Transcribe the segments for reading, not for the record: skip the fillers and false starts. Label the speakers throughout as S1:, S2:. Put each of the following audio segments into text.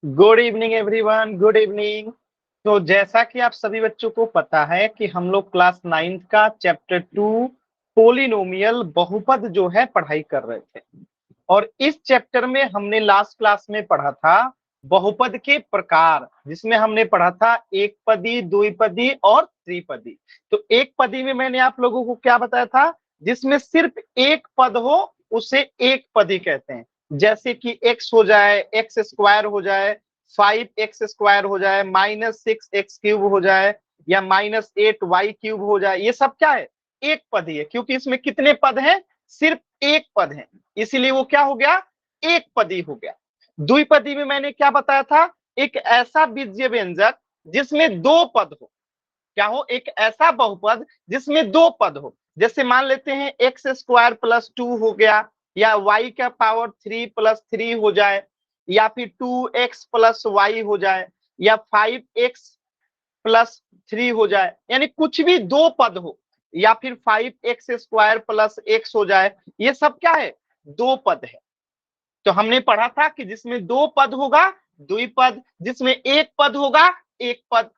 S1: Good evening everyone, good evening. तो जैसा कि आप सभी बच्चों को पता है कि हम लोग क्लास 9th का चैप्टर 2 पोलिनोमियल बहुपद जो है पढ़ाई कर रहे थे। और इस चैप्टर में हमने लास्ट क्लास में पढ़ा था बहुपद के प्रकार, जिसमें हमने पढ़ा था एक पदी, द्विपदी और त्रिपदी। तो एक पदी में मैंने आप लोगों को क्या बताया था, जिसमें सिर्फ एक पद हो उसे एक पदी कहते हैं। जैसे कि एक्स हो जाए, एक्स स्क्वायर हो जाए, 5x स्क्वायर हो जाए, -6x क्यूब हो जाए, या -8y क्यूब हो जाए। ये सब क्या है? एक पदी है, क्योंकि इसमें कितने पद हैं? सिर्फ एक पद है, इसीलिए वो क्या हो गया? एक पदी हो गया। द्विपदी में मैंने क्या बताया था? एक ऐसा बीजीय व्यंजक जिसमें दो पद हो। क्या हो? एक ऐसा बहुपद जिसमें दो पद हो। जैसे मान लेते हैं एक्स स्क्वायर प्लस 2 हो गया, या y का पावर 3 प्लस 3 हो जाए, या फिर 2x प्लस y हो जाए, या 5x प्लस 3 हो जाए, यानी कुछ भी दो पद हो, या फिर 5x स्क्वायर प्लस x हो जाए। ये सब क्या है? दो पद है। तो हमने पढ़ा था कि जिसमें दो पद होगा द्विपद, जिसमें एक पद होगा एक पद।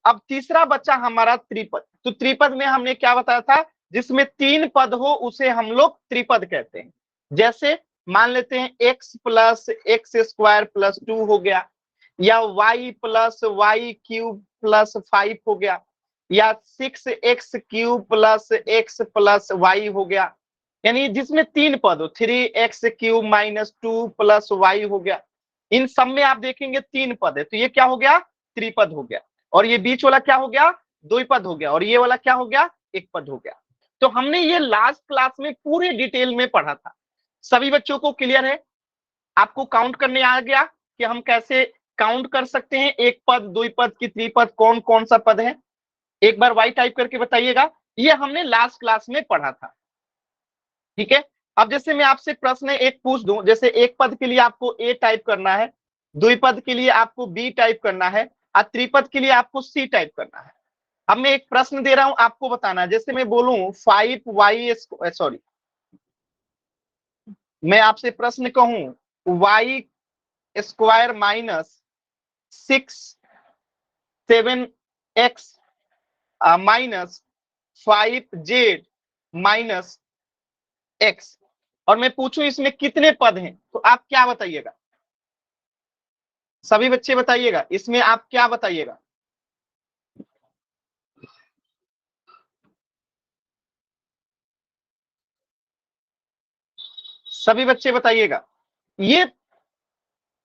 S1: अब तीसरा बच्चा हमारा त्रिपद। तो त्रिपद में हमने क्या बताया था? जिसमें तीन पद हो उसे हम लोग त्रिपद कहते हैं। जैसे मान लेते हैं x plus x square plus 2 हो गया, या y plus y cube plus 5 हो गया, या 6x cube plus x plus y हो गया। यानी जिसमें तीन पद हो, 3x cube minus 2 plus y हो गया। इन सब में आप देखेंगे तीन पद है, तो ये क्या हो गया? त्रिपद हो गया। और ये बीच वाला क्या हो गया? द्विपद हो गया। और ये वाला क्या हो गया? एक पद हो गया। तो हमने ये लास्ट क्लास में पूरे डिटेल में पढ़ा था। सभी बच्चों को क्लियर है? आपको काउंट करने आ गया कि हम कैसे काउंट कर सकते हैं एक पद, द्विपद की त्रिपद, कौन कौन सा पद है? एक बार वाई टाइप करके बताइएगा। ये हमने लास्ट क्लास में पढ़ा था, ठीक है। अब जैसे मैं आपसे प्रश्न एक पूछ दूं, जैसे एक पद के लिए आपको ए टाइप करना है, द्विपद के लिए आपको बी टाइप करना है, और त्रिपद के लिए आपको सी टाइप करना है। अब मैं एक प्रश्न दे रहा हूं, आपको बताना है। जैसे मैं बोलूं 5y, सॉरी, मैं आपसे प्रश्न कहूं y square minus 6 7x minus 5z minus x, और मैं पूछूं इसमें कितने पद हैं, तो आप क्या बताइएगा? सभी बच्चे बताइएगा, इसमें आप क्या बताइएगा? सभी बच्चे बताइएगा। ये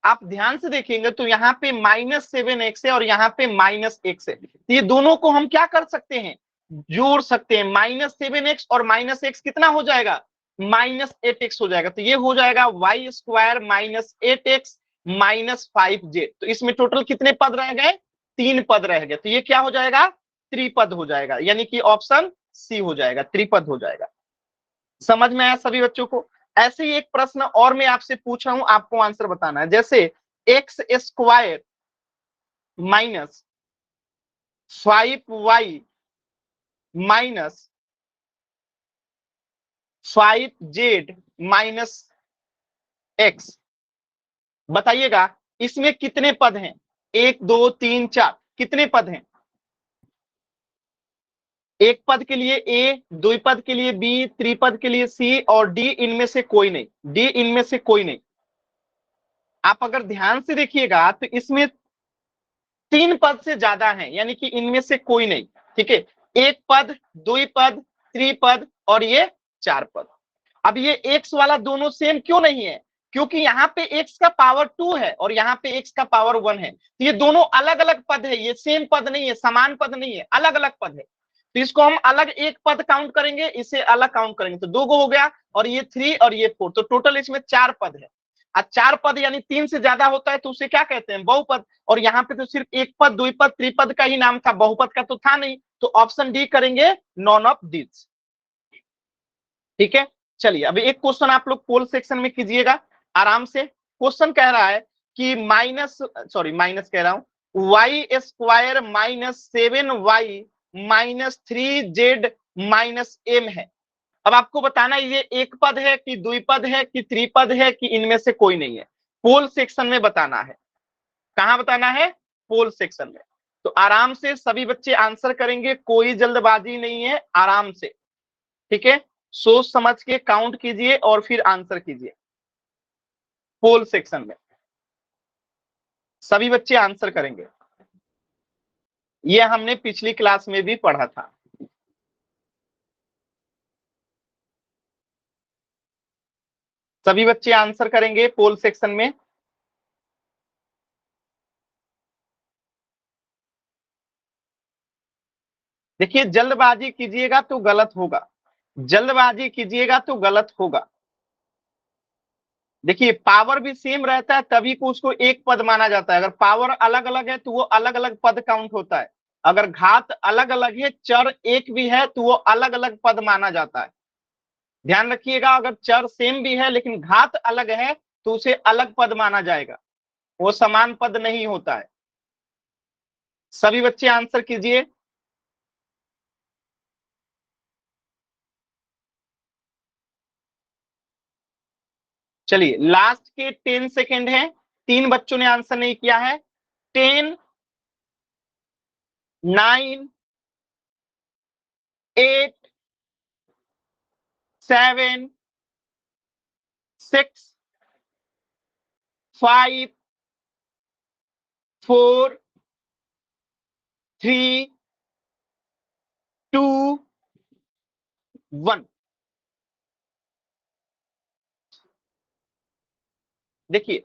S1: आप ध्यान से देखेंगे तो यहाँ पे -7x है और यहाँ पे -x है। तो ये दोनों को हम क्या कर सकते हैं? जोड़ सकते हैं। -7x और -x कितना हो जाएगा? -8x हो जाएगा। तो ये हो जाएगा वाई स्क्वायर -8x -5z। तो इसमें टोटल कितने पद रह गए? तीन पद रह गए। तो ये क्या हो जाएगा? त्रिपद हो जाएगा, यानी कि ऑप्शन सी हो जाएगा, त्रिपद हो जाएगा। समझ में आया सभी बच्चों को? ऐसे ही एक प्रश्न और मैं आपसे पूछ रहा हूं, आपको आंसर बताना है। जैसे x square minus 5y minus 5z minus x, बताइएगा इसमें कितने पद हैं? एक, दो, तीन, चार, कितने पद हैं? एक पद के लिए ए, द्विपद के लिए बी, त्रिपद के लिए सी, और डी इनमें से कोई नहीं। डी इनमें से कोई नहीं। आप अगर ध्यान से देखिएगा तो इसमें तीन पद से ज्यादा हैं, यानी कि इनमें से कोई नहीं, ठीक है। एक पद, द्विपद, त्रिपद, और ये चार पद। अब ये एक्स वाला दोनों सेम क्यों नहीं है? क्योंकि यहाँ पे एक्स का पावर 2 है और यहाँ पे एक्स का पावर 1 है। तो ये दोनों अलग अलग पद है, ये सेम पद नहीं है, समान पद नहीं है, अलग अलग पद है। तो इसको हम अलग एक पद काउंट करेंगे, इसे अलग काउंट करेंगे, तो दो गो हो गया, और ये 3 और ये 4, तो टोटल इसमें चार पद है। और चार पद यानी तीन से ज्यादा होता है तो उसे क्या कहते हैं? बहुपद। और यहाँ पे तो सिर्फ एक पद, द्विपद, त्रिपद का ही नाम था, बहुपद का तो था नहीं। तो ऑप्शन डी करेंगे, नॉन ऑफ दिस, ठीक है। चलिए अभी एक क्वेश्चन आप लोग पोल सेक्शन में कीजिएगा आराम से। क्वेश्चन कह रहा है कि माइनस कह रहा हूं, Y square -7y -3z -m है। अब आपको बताना है ये एक पद है कि द्विपद है कि त्रिपद है कि इनमें से कोई नहीं है। पोल सेक्शन में बताना है। कहां बताना है? पोल सेक्शन में। तो आराम से सभी बच्चे आंसर करेंगे, कोई जल्दबाजी नहीं है, आराम से, ठीक है। सोच समझ के काउंट कीजिए और फिर आंसर कीजिए। पोल सेक्शन में सभी बच्चे आंसर करेंगे, ये हमने पिछली क्लास में भी पढ़ा था। सभी बच्चे आंसर करेंगे पोल सेक्शन में। देखिए, जल्दबाजी कीजिएगा तो गलत होगा, जल्दबाजी कीजिएगा तो गलत होगा। देखिए, पावर भी सेम रहता है तभी को उसको एक पद माना जाता है। अगर पावर अलग अलग है तो वो अलग अलग पद काउंट होता है। अगर घात अलग अलग है, चर एक भी है, तो वो अलग अलग पद माना जाता है। ध्यान रखिएगा, अगर चर सेम भी है लेकिन घात अलग है तो उसे अलग पद माना जाएगा, वो समान पद नहीं होता है। सभी बच्चे आंसर कीजिए। चलिए, लास्ट के 10 सेकेंड है, 3 बच्चों ने आंसर नहीं किया है। 10, 9, 8, 7, 6, 5, 4, 3, 2, 1। देखिए,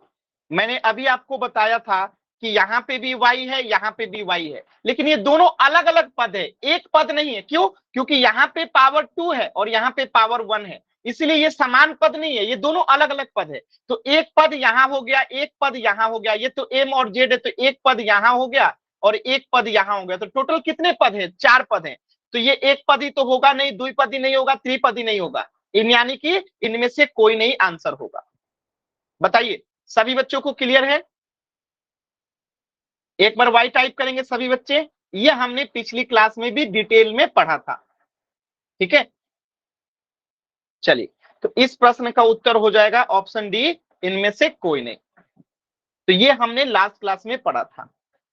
S1: मैंने अभी आपको बताया था कि यहाँ पे भी y है, यहाँ पे भी y है, लेकिन ये दोनों अलग अलग पद है, एक पद नहीं है। क्यों? क्योंकि यहाँ पे पावर 2 है और यहाँ पे पावर 1 है, इसलिए ये समान पद नहीं है, ये दोनों अलग अलग पद है। तो एक पद यहाँ हो गया, एक पद यहाँ हो गया, ये तो m और z है, तो एक पद यहाँ हो गया और एक पद यहाँ हो गया। तो टोटल कितने पद है? 4 पद है। तो ये एक पदी तो होगा नहीं, द्विपदी नहीं होगा, त्रिपदी नहीं होगा, यानी कि इनमें से कोई नहीं आंसर होगा। बताइए, सभी बच्चों को क्लियर है? एक बार वाई टाइप करेंगे सभी बच्चे। ये हमने पिछली क्लास में भी डिटेल में पढ़ा था, ठीक है। चलिए, तो इस प्रश्न का उत्तर हो जाएगा ऑप्शन डी, इनमें से कोई नहीं। तो ये हमने लास्ट क्लास में पढ़ा था।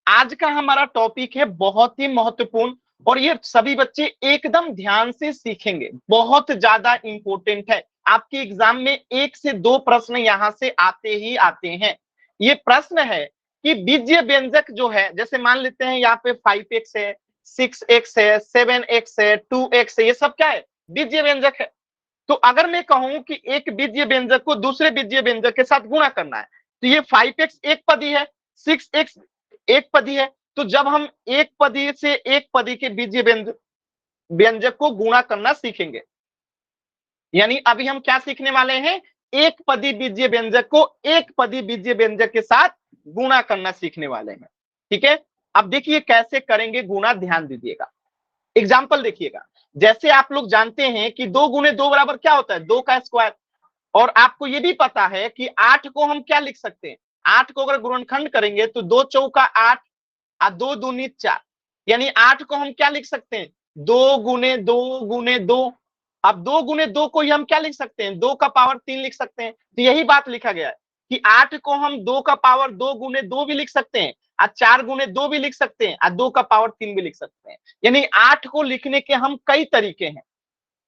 S1: आज का हमारा टॉपिक है बहुत ही महत्वपूर्ण, और ये सभी बच्चे एकदम ध्यान से सीखेंगे, बहुत ज्यादा इंपॉर्टेंट है। आपके एग्जाम में 1 से 2 प्रश्न यहां से आते ही आते हैं। ये प्रश्न है कि बीजीय व्यंजक जो है, जैसे मान लेते हैं यहाँ पे 5x है, 6x है, 7x है, 2x है, ये सब क्या है? बीजीय व्यंजक है। तो अगर मैं कहूं कि एक बीजीय व्यंजक को दूसरे बीजीय व्यंजक के साथ गुणा करना है, तो ये 5x एक पदी है, 6x एक पदी है। तो जब हम एक पदी से एक पदी के बीजीय व्यंजक को गुणा करना सीखेंगे, यानी अभी हम क्या सीखने वाले हैं? एक पदी बीजीय व्यंजक को एक पदी बीजीय व्यंजक के साथ गुणा करना सीखने वाले हैं, ठीक है। अब देखिए कैसे करेंगे गुणा, ध्यान दीजिएगा। एग्जाम्पल देखिएगा, जैसे आप लोग जानते हैं कि 2 गुने 2 बराबर क्या होता है? 2 का स्क्वायर। और आपको ये भी पता है कि 8 को हम क्या लिख सकते हैं? 8 को अगर गुणनखंड करेंगे तो 2 चौका 8 और 2 दूनी 4, यानी 8 को हम क्या लिख सकते हैं? 2 गुने 2 गुने 2। अब 2 गुने 2 को ही हम क्या लिख सकते हैं? 2 का पावर 3 लिख सकते हैं। तो यही बात लिखा गया है कि 8 को हम 2 का पावर 2 गुने 2 भी लिख सकते हैं, और 4 गुने 2 भी लिख सकते हैं, और 2 का पावर 3 भी लिख सकते हैं। यानी 8 को लिखने के हम कई तरीके हैं।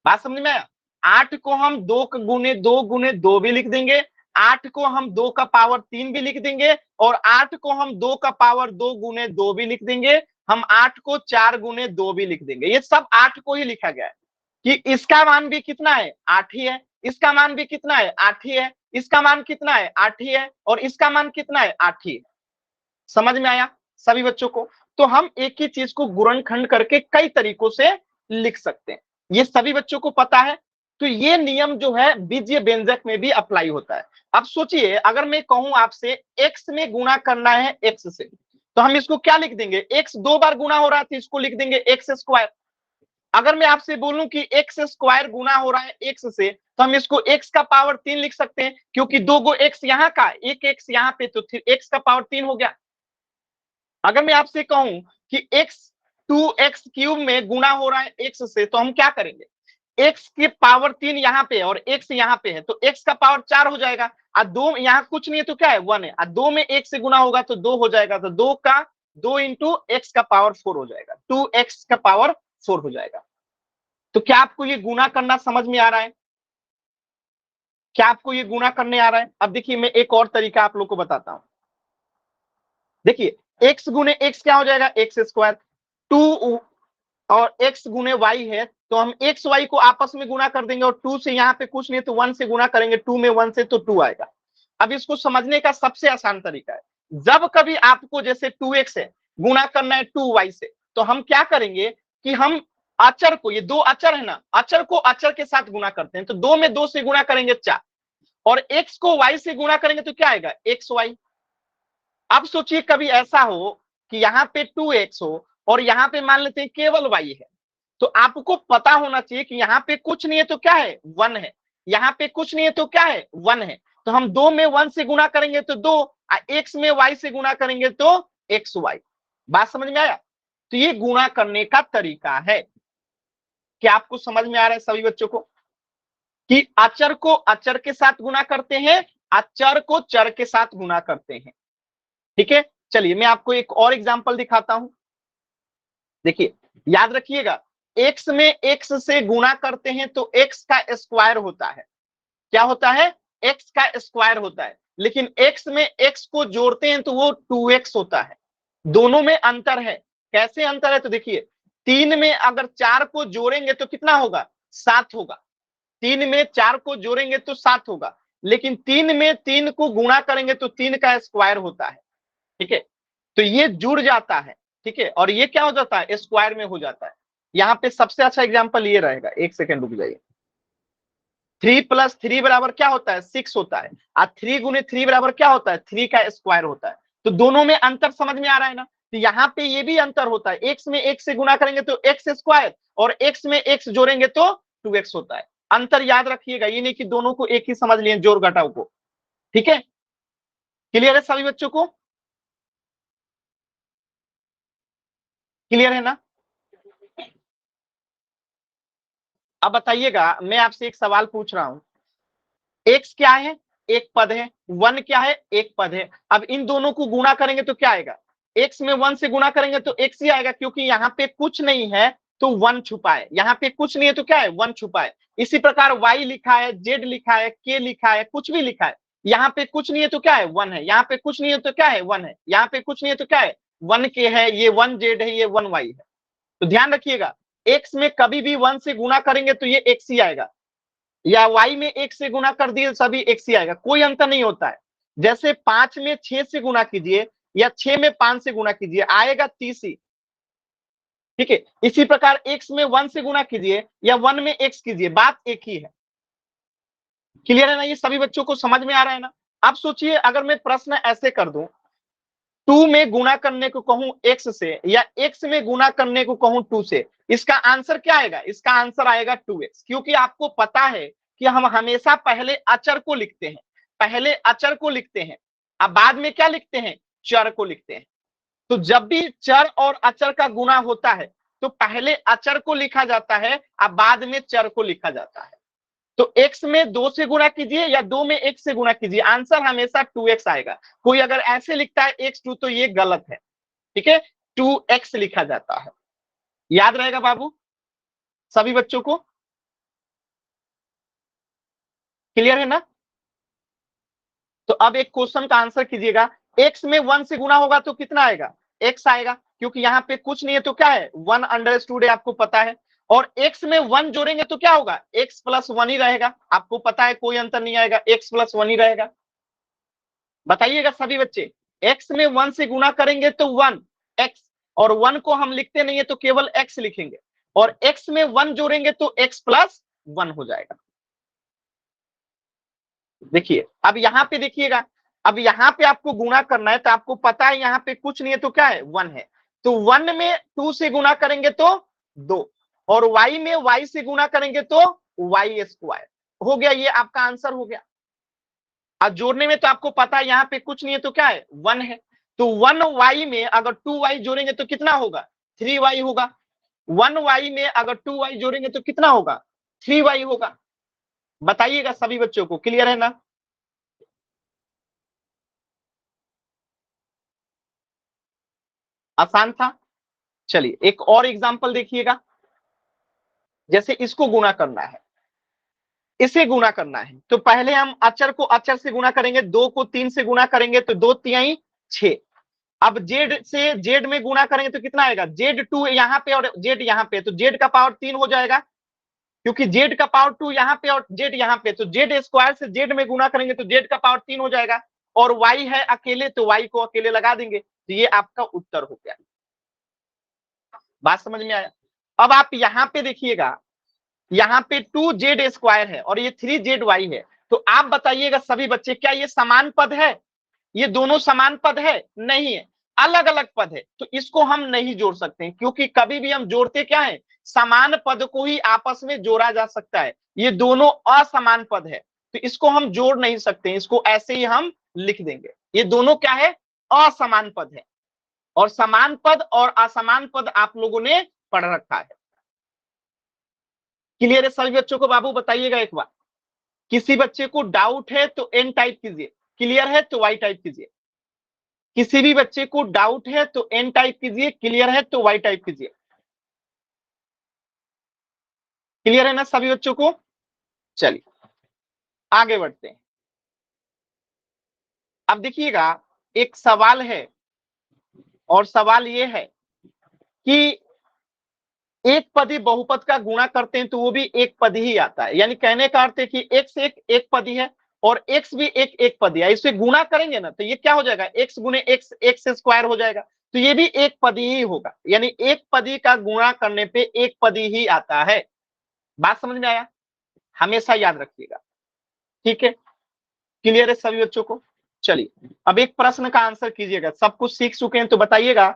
S1: बात समझ में आया? 8 को हम 2 गुने 2 भी लिख देंगे, 8 को हम 2 का पावर 3 भी लिख देंगे, और 8 को हम 2 का पावर 2 गुने 2 भी लिख देंगे। हम 8 को 4 गुने 2 भी लिख देंगे। ये सब 8 को ही लिखा गया है कि इसका मान भी कितना है? 8 ही है। इसका मान भी कितना है? 8 ही है। इसका मान कितना है? 8 ही है। और इसका मान कितना है? 8 ही है। समझ में आया सभी बच्चों को? तो हम एक ही चीज को गुणनखंड करके कई तरीकों से लिख सकते हैं, ये सभी बच्चों को पता है। तो ये नियम जो है बीजीय व्यंजक में भी अप्लाई होता है। अब सोचिए, अगर मैं कहूं आपसे x में गुणा करना है x से, तो हम इसको क्या लिख देंगे? x 2 बार गुणा हो रहा है तो इसको लिख देंगे x स्क्वायर। अगर मैं आपसे बोलूं कि x स्क्वायर गुणा हो रहा है x से, तो हम इसको x का पावर 3 लिख सकते हैं, क्योंकि 2 गो x यहाँ का, एक x यहाँ पे, तो x का पावर 3 हो गया। अगर मैं आपसे कहूं कि x 2x क्यूब में गुणा हो रहा है x से, तो हम क्या करेंगे? x की पावर 3 यहाँ पे और x यहाँ पे है, तो x का पावर 4 हो जाएगा। और 2 यहाँ कुछ नहीं है तो क्या है 1 है, और 2 में 1 से गुना होगा तो 2 हो जाएगा, तो 2 इंटू एक्स का पावर 4 हो जाएगा, 2x का पावर 4 हो जाएगा। तो क्या आपको ये गुना करना समझ में आ रहा है? क्या आपको ये गुना करने आ रहा है? अब देखिए मैं एक और तरीका आप लोग को बताता हूं। देखिए x गुने x क्या हो जाएगा, एक्स स्क्वायर। 2 और x गुने y है, तो हम x y को आपस में गुना कर देंगे, और 2 से यहाँ पे कुछ नहीं तो 1 से गुना करेंगे, 2 में 1 से तो 2 आएगा। अब इसको समझने का सबसे आसान तरीका है, जब कभी आपको जैसे 2x है गुना करना है 2y से, तो हम क्या करेंगे कि हम अचर को, ये दो अचर है ना, अचर को अचर के साथ गुना करते हैं, तो 2 में 2 से गुना करेंगे 4, और x को y से गुना करेंगे तो क्या आएगा xy। अब सोचिए कभी ऐसा हो कि यहाँ पे 2x हो और यहाँ पे मान लेते हैं केवल y है, तो आपको पता होना चाहिए कि यहाँ पे कुछ नहीं है तो क्या है 1 है, यहाँ पे कुछ नहीं है तो क्या है 1 है, तो हम 2 में 1 से गुना करेंगे तो 2, x में y से गुना करेंगे तो xy। बात समझ में आया? तो ये गुना करने का तरीका है। क्या आपको समझ में आ रहा है सभी बच्चों को कि अचर को अचर के साथ गुना करते हैं, अचर को चर के साथ गुना करते हैं? ठीक है, चलिए मैं आपको एक और एग्जांपल दिखाता हूं। देखिए याद रखिएगा, x में x से गुना करते हैं तो x का स्क्वायर होता है। क्या होता है? x का स्क्वायर होता है। लेकिन x में x को जोड़ते हैं तो वो 2x होता है। दोनों में अंतर है। कैसे अंतर है? तो देखिए 3 में अगर 4 को जोड़ेंगे तो कितना होगा, 7 होगा। 3 में 4 को जोड़ेंगे तो 7 होगा, लेकिन 3 में 3 को गुणा करेंगे तो 3 का स्क्वायर होता है। ठीक है, तो ये जुड़ जाता है। ठीक है, और ये क्या हो जाता है, स्क्वायर में हो जाता है। यहाँ पे सबसे अच्छा एग्जांपल ये रहेगा, एक सेकंड रुक जाइए। 3 प्लस 3 बराबर क्या होता है, 6 होता है, और 3 गुने 3 बराबर क्या होता है, 3 का स्क्वायर होता है। तो दोनों में अंतर समझ में आ रहा है ना? तो यहाँ पे ये भी अंतर होता है, x में x से गुना करेंगे तो x स्क्वायर, और x में x जोड़ेंगे तो 2x होता है। अंतर याद रखिएगा, ये नहीं कि दोनों को एक ही समझ लिए जोड़ घटाव को। ठीक है, क्लियर है सभी बच्चों को? क्लियर है ना? अब बताइएगा, मैं आपसे एक सवाल पूछ रहा हूं, x क्या है, एक पद है, 1 क्या है, एक पद है। अब इन दोनों को गुणा करेंगे तो क्या आएगा, x में 1 से गुणा करेंगे तो x ही आएगा, क्योंकि यहाँ पे कुछ नहीं है तो 1 छुपा है, यहाँ पे कुछ नहीं है तो क्या है 1 छुपा है। इसी प्रकार y लिखा है, z लिखा है, k लिखा है, कुछ भी लिखा है, यहाँ पे कुछ नहीं है तो क्या है 1 है, यहाँ पे कुछ नहीं है तो क्या है 1 है, यहाँ पे कुछ नहीं है तो क्या है 1 k है, ये 1 z है, ये 1 y है। तो ध्यान रखिएगा, x में कभी भी 1 से गुणा करेंगे तो ये x ही आएगा, या y में 1 से गुणा कर दिए सभी x ही आएगा, कोई अंतर नहीं होता है। जैसे 5 में 6 से गुणा कीजिए या 6 में 5 से गुणा कीजिए, आएगा 30 ही। ठीक है, इसी प्रकार x में 1 से गुणा कीजिए या 1 में x कीजिए, बात एक ही है। क्लियर है ना? ये सभी बच्चों को समझ में आ रहा है ना? अब सोचिए अगर मैं प्रश्न ऐसे कर दूं, 2 में गुणा करने को कहूं x से, या x में गुणा करने को कहूं 2 से, इसका आंसर क्या आएगा, इसका आंसर आएगा 2x, क्योंकि आपको पता है कि हम हमेशा पहले अचर को लिखते हैं, पहले अचर को लिखते हैं, अब बाद में क्या लिखते हैं, चर को लिखते हैं। तो जब भी चर और अचर का गुणा होता है तो पहले अचर को लिखा जाता है, अब बाद में चर को लिखा जाता है। तो x में 2 से गुणा कीजिए या 2 में 1 से गुणा कीजिए, आंसर हमेशा 2x आएगा। कोई अगर ऐसे लिखता है x2 तो ये गलत है। ठीक है, 2x लिखा जाता है। याद रहेगा बाबू सभी बच्चों को? क्लियर है ना? तो अब एक क्वेश्चन का आंसर कीजिएगा, x में 1 से गुणा होगा तो कितना आएगा, x आएगा, क्योंकि यहाँ पे कुछ नहीं है तो क्या है 1 अंडरस्टूड है, आपको पता है। और x में 1 जोड़ेंगे तो क्या होगा, x प्लस 1 ही रहेगा, आपको पता है कोई अंतर नहीं आएगा, x प्लस 1 ही रहेगा। बताइएगा सभी बच्चे, x में 1 से गुणा करेंगे तो 1 x, और 1 को हम लिखते नहीं है तो केवल x लिखेंगे, और x में 1 जोड़ेंगे तो x प्लस 1 हो जाएगा। देखिए अब यहाँ पे देखिएगा, अब यहाँ पे आपको गुणा करना है तो आपको पता है यहाँ पे कुछ नहीं है तो क्या है 1 है, तो 1 में 2 से गुणा करेंगे तो 2, और y में y से गुणा करेंगे तो y स्क्वायर हो गया, ये आपका आंसर हो गया। अब जोड़ने में तो आपको पता है यहाँ पे कुछ नहीं है तो क्या है 1 है, तो 1y में अगर 2y जोड़ेंगे तो कितना होगा 3y होगा, 1y में अगर 2y जोड़ेंगे तो कितना होगा 3y होगा। बताइएगा सभी बच्चों को, क्लियर है ना? आसान था। चलिए एक और एग्जांपल देखिएगा, जैसे इसको गुणा करना है, इसे गुणा करना है, तो पहले हम अचर को अचर से गुणा करेंगे, 2 को 3 से गुणा करेंगे तो 2 तिहाई 6। अब जेड से जेड में गुणा करेंगे तो कितना आएगा, Z2 यहाँ पे और जेड यहाँ पे, तो जेड का पावर 3 हो जाएगा, क्योंकि जेड का पावर 2 यहाँ पे और जेड यहाँ पे, तो जेड स्क्वायर से जेड में गुणा करेंगे तो जेड का पावर 3 हो जाएगा, और वाई है अकेले तो वाई को अकेले लगा देंगे, तो ये आपका उत्तर हो गया। बात समझ में आया? अब आप यहाँ पे देखिएगा, यहाँ पे 2z² है और ये 3zy है, तो आप बताइएगा सभी बच्चे, क्या ये समान पद है? ये दोनों समान पद है? नहीं है, अलग अलग पद है, तो इसको हम नहीं जोड़ सकते, क्योंकि कभी भी हम जोड़ते क्या है, समान पद को ही आपस में जोड़ा जा सकता है। ये दोनों असमान पद है, तो इसको हम जोड़ नहीं सकते, इसको ऐसे ही हम लिख देंगे। ये दोनों क्या है, असमान पद है, और समान पद और असमान पद आप लोगों ने पढ़ रखा है। क्लियर है सभी बच्चों को? बाबू बताइएगा एक बार, किसी बच्चे को डाउट है तो एन टाइप कीजिए, क्लियर है तो वाई टाइप कीजिए। किसी भी बच्चे को डाउट है तो एन टाइप कीजिए, क्लियर है तो वाई टाइप कीजिए। क्लियर है ना सभी बच्चों को? चलिए आगे बढ़ते हैं। अब देखिएगा, एक सवाल है, और सवाल ये है कि एक पदी बहुपद का गुणा करते हैं तो वो भी एक पद ही आता है, यानी कहने का अर्थ है कि x एक पदी है और x भी एक पदी है, इसे गुणा करेंगे ना तो ये क्या हो जाएगा, x गुणे x स्क्वायर हो जाएगा, तो ये भी एक पदी ही होगा, यानी एक पदी का गुणा करने पे एक पदी ही आता है। बात समझ में आया? हमेशा याद रखिएगा, ठीक है? क्लियर है सभी बच्चों को? चलिए अब एक प्रश्न का आंसर कीजिएगा, सब कुछ सीख चुके हैं तो बताइएगा,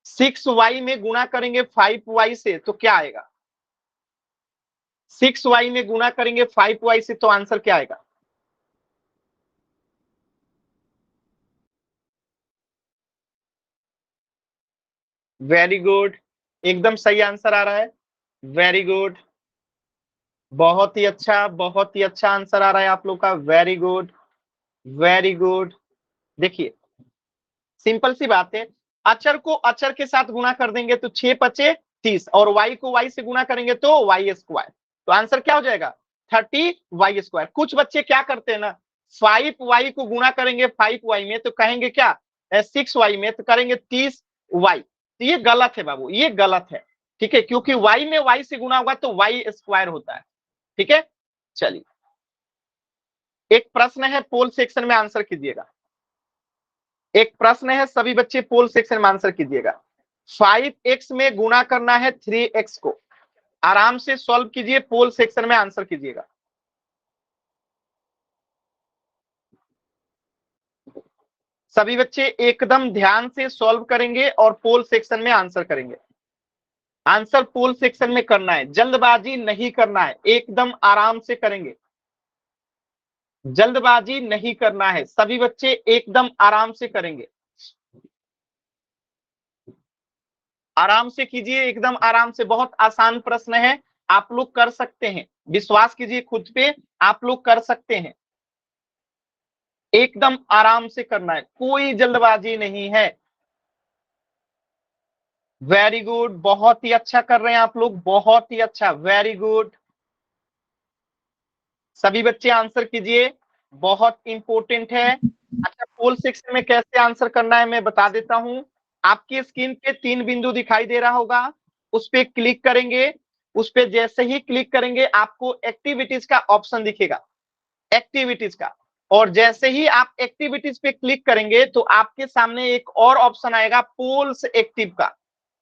S1: 6y में गुणा करेंगे 5y से तो क्या आएगा? 6y में गुणा करेंगे 5y से तो आंसर क्या आएगा? वेरी गुड, एकदम सही आंसर आ रहा है, वेरी गुड, बहुत ही अच्छा, बहुत ही अच्छा आंसर आ रहा है आप लोग का, वेरी गुड, वेरी गुड। देखिए सिंपल सी बात है, अचर को अचर के साथ गुणा कर देंगे तो 6 पचे 30, और y को y से गुणा करेंगे तो y स्क्वायर, तो आंसर क्या हो जाएगा, 30y स्क्वायर। कुछ बच्चे क्या करते हैं ना, 5y को गुणा करेंगे 5y में तो कहेंगे क्या, 6y में तो करेंगे 30y, तो ये गलत है बाबू, ये गलत है, ठीक है? क्योंकि y में y से गुणा होगा तो y स्क्वायर होता है, ठीक है? चलिए एक प्रश्न है, पोल सेक्शन में आंसर कीजिएगा। एक प्रश्न है, सभी बच्चे पोल सेक्शन में आंसर कीजिएगा। 5x में गुणा करना है 3x को, आराम से सॉल्व कीजिए, पोल सेक्शन में आंसर कीजिएगा। सभी बच्चे एकदम ध्यान से सॉल्व करेंगे और पोल सेक्शन में आंसर करेंगे। आंसर पोल सेक्शन में करना है, जल्दबाजी नहीं करना है, एकदम आराम से करेंगे, जल्दबाजी नहीं करना है, सभी बच्चे एकदम आराम से करेंगे, आराम से कीजिए, एकदम आराम से, बहुत आसान प्रश्न है, आप लोग कर सकते हैं, विश्वास कीजिए खुद पे, आप लोग कर सकते हैं, एकदम आराम से करना है, कोई जल्दबाजी नहीं है। वेरी गुड, बहुत ही अच्छा कर रहे हैं आप लोग, बहुत ही अच्छा, वेरी गुड। सभी बच्चे आंसर कीजिए, बहुत इंपॉर्टेंट है। अच्छा पोल सेक्शन में कैसे आंसर करना है मैं बता देता हूं, आपकी स्क्रीन पे 3 बिंदु दिखाई दे रहा होगा, उस पे क्लिक करेंगे, उस पे जैसे ही क्लिक करेंगे आपको एक्टिविटीज का ऑप्शन दिखेगा, एक्टिविटीज का, और जैसे ही आप एक्टिविटीज पे क्लिक करेंगे तो आपके सामने एक और ऑप्शन आएगा पोल्स एक्टिव का।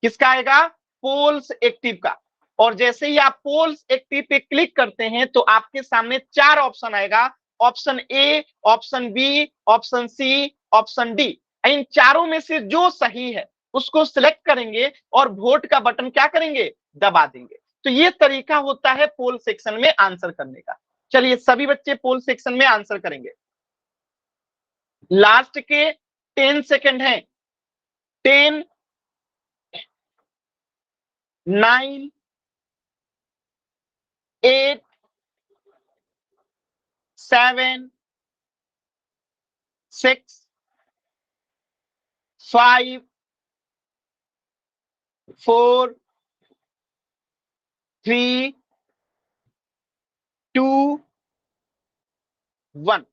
S1: किसका आएगा? पोल्स एक्टिव का। और जैसे ही आप पोल्स एक्टिव पे क्लिक करते हैं तो आपके सामने 4 ऑप्शन आएगा, option A, option B, option C, option D. इन चारों में से जो सही है उसको सिलेक्ट करेंगे और वोट का बटन क्या करेंगे, दबा देंगे। तो ये तरीका होता है पोल सेक्शन में आंसर करने का। चलिए सभी बच्चे पोल सेक्शन में आंसर करेंगे, लास्ट के 10 सेकंड हैं, 10, 9, 8 7 6 5 4 3 2 1।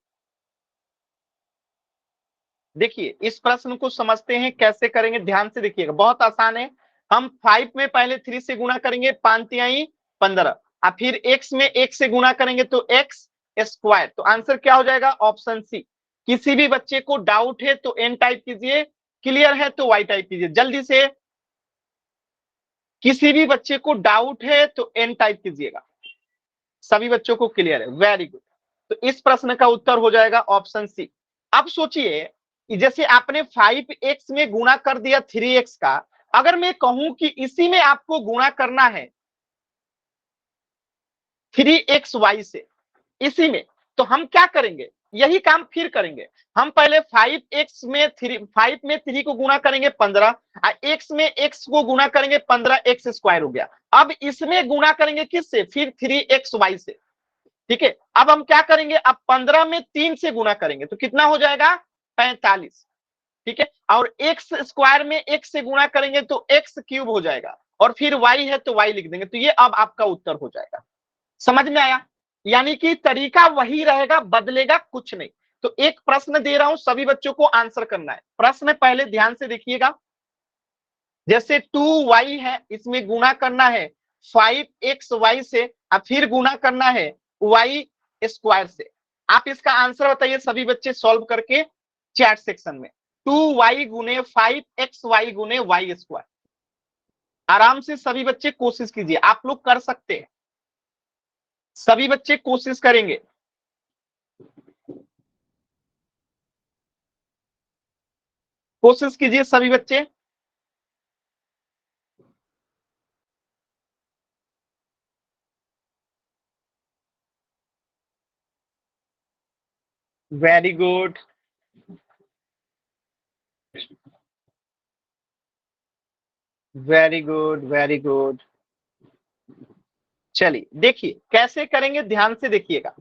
S1: देखिए इस प्रश्न को समझते हैं कैसे करेंगे, ध्यान से देखिएगा, बहुत आसान है। हम 5 में पहले 3 से गुणा करेंगे, 5 तिहाई 15, और फिर x में 1 से गुणा करेंगे तो x स्क्वायर। तो आंसर क्या हो जाएगा? Option C. किसी भी बच्चे को डाउट है तो n टाइप कीजिए, क्लियर है तो y टाइप कीजिए जल्दी से। किसी भी बच्चे को डाउट है तो n टाइप कीजिएगा। सभी बच्चों को क्लियर है, वेरी गुड। तो इस प्रश्न का उत्तर हो जाएगा ऑप्शन सी। अब सोचिए जैसे आपने 5x में गुणा कर दिया 3x का, अगर मैं कहूं कि इसी में आपको गुणा करना है 3xy से, इसी में, तो हम क्या करेंगे? यही काम फिर करेंगे। हम पहले 5 में 3 को गुणा करेंगे 15, x में x को गुणा करेंगे 15, x स्क्वायर हो गया। अब इसमें गुणा करेंगे किससे? फिर 3xy से। ठीक है, अब हम क्या करेंगे? अब 15 में 3 से गुणा करेंगे तो कितना हो जाएगा? 45। ठीक है, और एक्स स्क्वायर में x से गुणा करेंगे तो x क्यूब हो जाएगा, और फिर y है तो y लिख देंगे। तो ये अब आपका उत्तर हो जाएगा। समझ में आया? यानी कि तरीका वही रहेगा, बदलेगा कुछ नहीं। तो एक प्रश्न दे रहा हूं, सभी बच्चों को आंसर करना है। प्रश्न पहले ध्यान से देखिएगा। जैसे 2y है, इसमें गुणा करना है 5xy से, और फिर गुणा करना है y स्क्वायर से। आप इसका आंसर बताइए सभी बच्चे सॉल्व करके चैट सेक्शन में। 2y गुने 5xy गुने y स्क्वायर। आराम से सभी बच्चे कोशिश कीजिए, आप लोग कर सकते हैं। सभी बच्चे कोशिश करेंगे। कोशिश कीजिए सभी बच्चे। Very good, very good, very good. चलिए देखिए कैसे करेंगे, ध्यान से देखिएगा।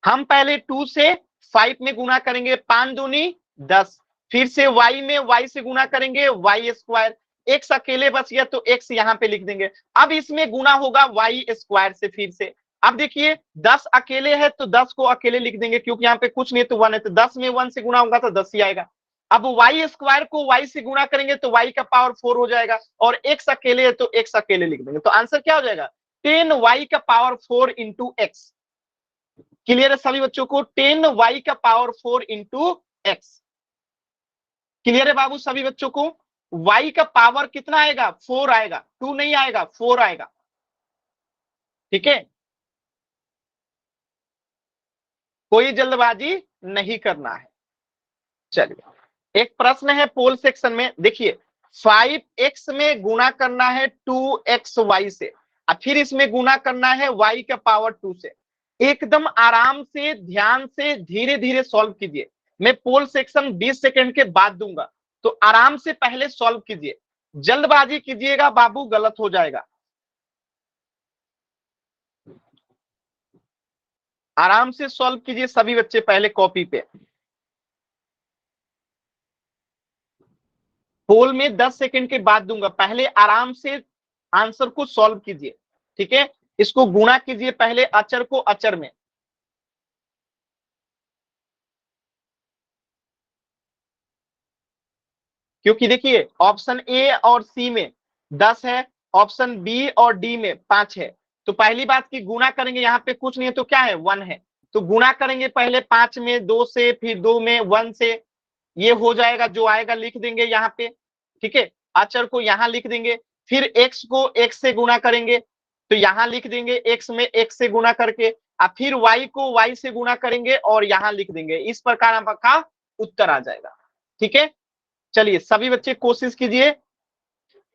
S1: हम पहले 2 से 5 में गुणा करेंगे, 5 दूनी 10, फिर से y में y से गुणा करेंगे y स्क्वायर। x अकेले बच गया तो x यहां पे लिख देंगे। अब इसमें गुणा होगा y स्क्वायर से फिर से। अब देखिए 10 अकेले है तो 10 को अकेले लिख देंगे, क्योंकि यहाँ पे कुछ नहीं तो 1 है, तो 10 में 1 से गुणा होगा तो 10 ही आएगा। अब y स्क्वायर को y से गुणा करेंगे तो y का पावर 4 हो जाएगा, और x अकेले है तो x अकेले लिख देंगे। तो आंसर क्या हो जाएगा? 10y का पावर 4 इंटू एक्स। क्लियर है सभी बच्चों को? 10y का पावर 4 इंटू एक्स। क्लियर है बाबू सभी बच्चों को? y का पावर कितना आएगा? 4 आएगा, 2 नहीं आएगा, 4 आएगा। ठीक है, कोई जल्दबाजी नहीं करना है। चलिए एक प्रश्न है पोल सेक्शन में, देखिए 5x में गुणा करना है 2xy से, और फिर इसमें गुणा करना है y का पावर 2 से। एकदम आराम से, ध्यान से, धीरे धीरे सॉल्व कीजिए। मैं पोल सेक्शन 20 सेकंड के बाद दूंगा, तो आराम से पहले सॉल्व कीजिए। जल्दबाजी कीजिएगा बाबू, गलत हो जाएगा। आराम से सॉल्व कीजिए सभी बच्चे, पहले कॉपी पे। पोल में 10 सेकंड के बाद दूंगा, पहले आराम से आंसर को सॉल्व कीजिए। ठीक है, इसको गुणा कीजिए पहले अचर को अचर में। क्योंकि देखिए ऑप्शन ए और सी में 10 है, ऑप्शन बी और डी में 5 है। तो पहली बात की गुणा करेंगे, यहाँ पे कुछ नहीं है तो क्या है? 1 है। तो गुणा करेंगे पहले 5 में 2 से, फिर 2 में 1 से, ये हो जाएगा, जो आएगा लिख देंगे यहाँ पे। ठीक है, अचर को यहाँ लिख देंगे। फिर x को x से गुणा करेंगे तो यहाँ लिख देंगे x में x से गुणा करके, और फिर y को y से गुणा करेंगे और यहाँ लिख देंगे। इस प्रकार आपका उत्तर आ जाएगा। ठीक है, चलिए सभी बच्चे कोशिश कीजिए।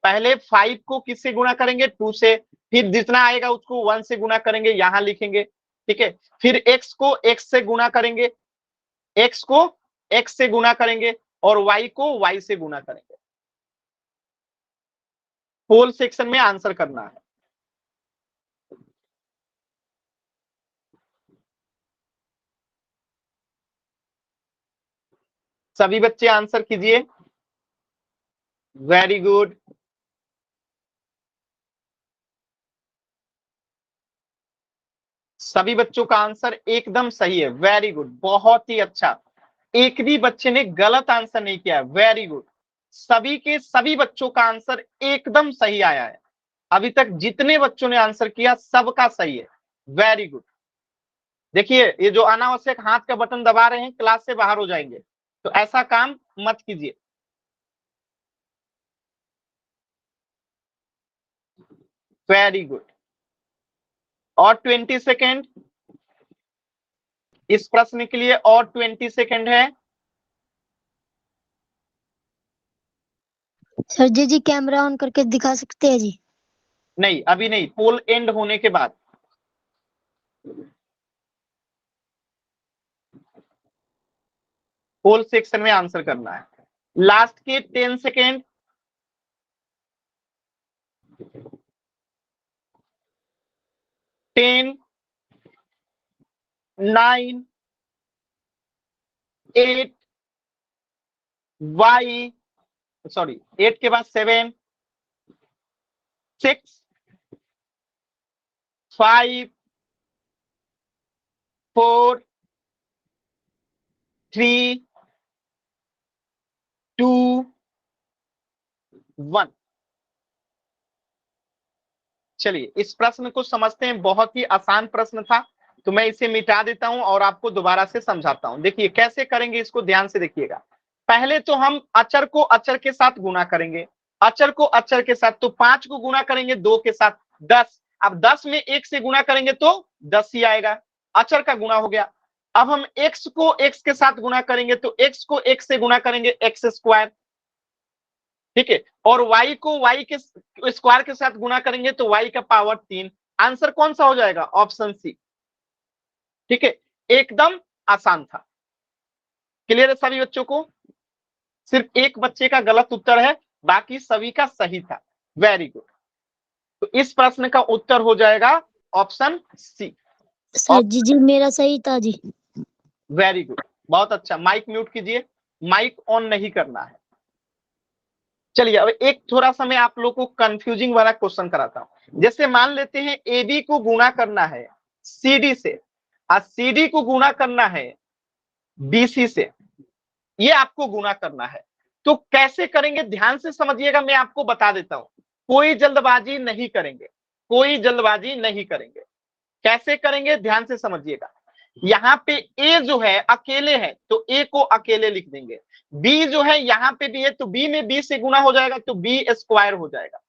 S1: पहले 5 को किससे गुणा करेंगे? 2 से, फिर जितना आएगा उसको 1 से गुणा करेंगे, यहाँ लिखेंगे। ठीक है, फिर x को x से गुणा करेंगे, x को x से गुणा करेंगे, और y को y से गुणा करेंगे। पोल सेक्शन में आंसर करना है। सभी बच्चे आंसर कीजिए। Very good. सभी बच्चों का आंसर एकदम सही है। वेरी गुड, बहुत ही अच्छा। एक भी बच्चे ने गलत आंसर नहीं किया। वेरी गुड, सभी के सभी बच्चों का आंसर एकदम सही आया है। अभी तक जितने बच्चों ने आंसर किया सबका सही है। Very good. देखिए, ये जो अनावश्यक हाथ का बटन दबा रहे हैं क्लास से बाहर हो जाएंगे, तो ऐसा काम मत कीजिए। Very good. और 20 सेकेंड इस प्रश्न के लिए, और 20 सेकेंड है।
S2: सर जी कैमरा ऑन करके दिखा सकते हैं जी?
S1: नहीं, अभी नहीं, पोल एंड होने के बाद। पोल सेक्शन में आंसर करना है। लास्ट के 10 सेकेंड। 10, 9, 8, वाई, सॉरी 8 के बाद 7, 6, 5, 4, 3, 2, 1। चलिए इस प्रश्न को समझते हैं। बहुत ही आसान प्रश्न था, तो मैं इसे मिटा देता हूं और आपको दोबारा से समझाता हूं। देखिए कैसे करेंगे इसको, ध्यान से देखिएगा। पहले तो हम अचर को अचर के साथ गुणा करेंगे। अचर को अचर के साथ, तो 5 को गुणा करेंगे 2 के साथ, 10। अब 10 में 1 से गुणा करेंगे तो 10 ही आएगा। अचर का गुणा हो गया। अब हम x को x के साथ गुणा करेंगे, तो x को x से गुणा करेंगे, एक्स स्क्वायर। ठीक है। और y को y के स्क्वायर के साथ गुणा करेंगे तो y का पावर 3। आंसर कौन सा हो जाएगा? Option C. ठीक है, एकदम आसान था। क्लियर है सभी बच्चों को? सिर्फ एक बच्चे का गलत उत्तर है, बाकी सभी का सही था। Very good. तो इस प्रश्न का उत्तर हो जाएगा ऑप्शन सी।
S2: सर जी मेरा सही था जी।
S1: वेरी गुड, बहुत अच्छा। माइक म्यूट कीजिए, माइक ऑन नहीं करना है। चलिए अब एक थोड़ा सा मैं आप लोग को कंफ्यूजिंग वाला क्वेश्चन कराता हूं। जैसे मान लेते हैं AB को गुणा करना है CD से, और CD को गुणा करना है BC से। ये आपको गुणा करना है, तो कैसे करेंगे ध्यान से समझिएगा, मैं आपको बता देता हूं। कोई जल्दबाजी नहीं करेंगे, कोई जल्दबाजी नहीं करेंगे। कैसे करेंगे ध्यान से समझिएगा। यहाँ पे A जो है अकेले है, तो A को अकेले लिख देंगे। B जो है यहाँ पे भी है, तो B में B से गुणा हो जाएगा तो B स्क्वायर हो जाएगा।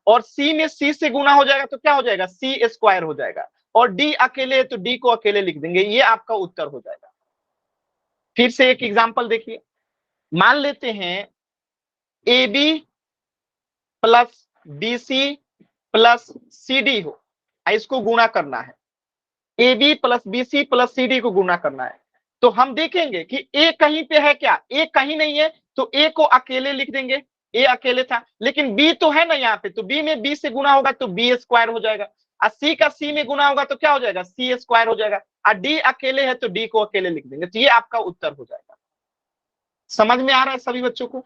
S1: और C में C से गुणा हो जाएगा तो क्या हो जाएगा? C स्क्वायर हो जाएगा। और D अकेले है तो D को अकेले लिख देंगे। ये आपका उत्तर हो जाएगा। फिर से एक एग्जांपल देखिए। मान लेते हैं AB plus BC plus CD हो, इसको गुणा करना है। AB plus BC plus CD को गुणा करना है। तो हम देखेंगे कि A कहीं पे है क्या? A कहीं नहीं है, तो A को अकेले लिख देंगे। A अकेले था, लेकिन B तो है ना यहाँ पे, तो B में B से गुणा होगा तो B स्क्वायर हो जाएगा। और C का C में गुणा होगा तो क्या हो जाएगा? C स्क्वायर हो जाएगा। और D अकेले है तो D को अकेले लिख देंगे। तो ये आपका उत्तर हो जाएगा। समझ में आ रहा है सभी बच्चों को?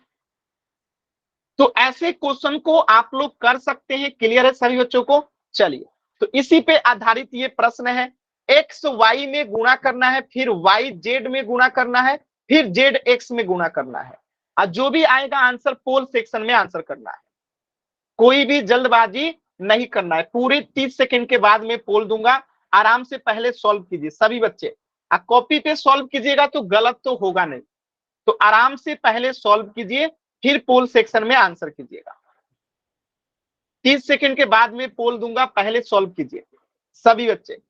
S1: तो ऐसे क्वेश्चन को आप लोग कर सकते हैं। क्लियर है सभी बच्चों को? चलिए, तो इसी पे आधारित ये प्रश्न है। एक्स वाई में गुणा करना है, फिर वाई जेड में गुणा करना है, फिर जेड एक्स में गुणा करना है। और जो भी आएगा आंसर पोल सेक्शन में आंसर करना है। कोई भी जल्दबाजी नहीं करना है। पूरे 30 सेकंड के बाद में पोल दूंगा, आराम से पहले सॉल्व कीजिए सभी बच्चे। कॉपी पे सॉल्व कीजिएगा तो गलत तो होगा नहीं, तो आराम से पहले सॉल्व कीजिए, फिर पोल सेक्शन में आंसर कीजिएगा। 30 सेकंड के बाद में पोल दूंगा, पहले सॉल्व कीजिए सभी बच्चे।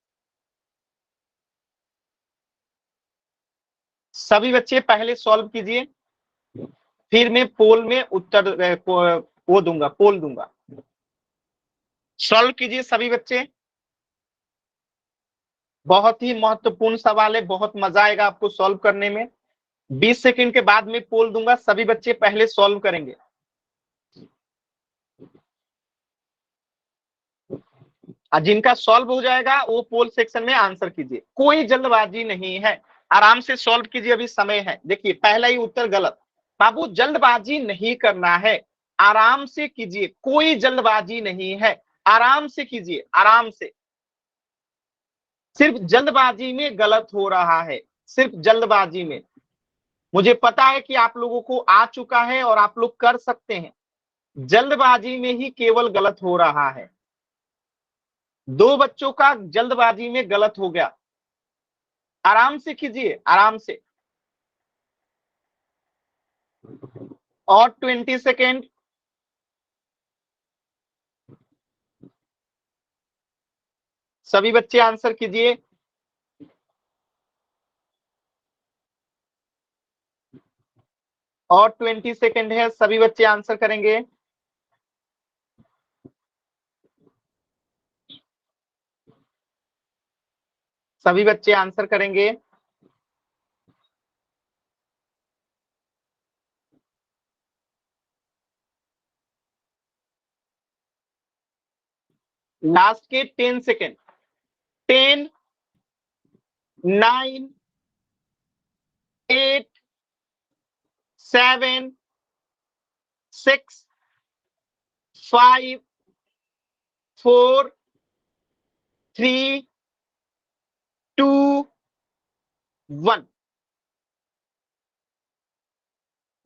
S1: सभी बच्चे पहले सॉल्व कीजिए, फिर मैं पोल में उत्तर वो दूंगा, पोल दूंगा। सॉल्व कीजिए सभी बच्चे। बहुत ही महत्वपूर्ण सवाल है, बहुत मजा आएगा आपको सॉल्व करने में। 20 सेकंड के बाद में पोल दूंगा, सभी बच्चे पहले सॉल्व करेंगे। जिनका सॉल्व हो जाएगा वो पोल सेक्शन में आंसर कीजिए। कोई जल्दबाजी नहीं है। आराम से सॉल्व कीजिए, अभी समय है। देखिए पहला ही उत्तर गलत। बाबू जल्दबाजी नहीं करना है, आराम से कीजिए, कोई जल्दबाजी नहीं है, आराम से कीजिए, आराम से। सिर्फ जल्दबाजी में गलत हो रहा है, सिर्फ जल्दबाजी में। मुझे पता है कि आप लोगों को आ चुका है और आप लोग कर सकते हैं, जल्दबाजी में ही केवल गलत हो रहा है। 2 बच्चों का जल्दबाजी में गलत हो गया। आराम से कीजिए, आराम से। और 20 सेकेंड। सभी बच्चे आंसर कीजिए। और 20 सेकेंड है, सभी बच्चे आंसर करेंगे। सभी बच्चे आंसर करेंगे। लास्ट के 10 सेकेंड। 10, 9, 8, 7, 6, 5, 4, 3, 2, 1।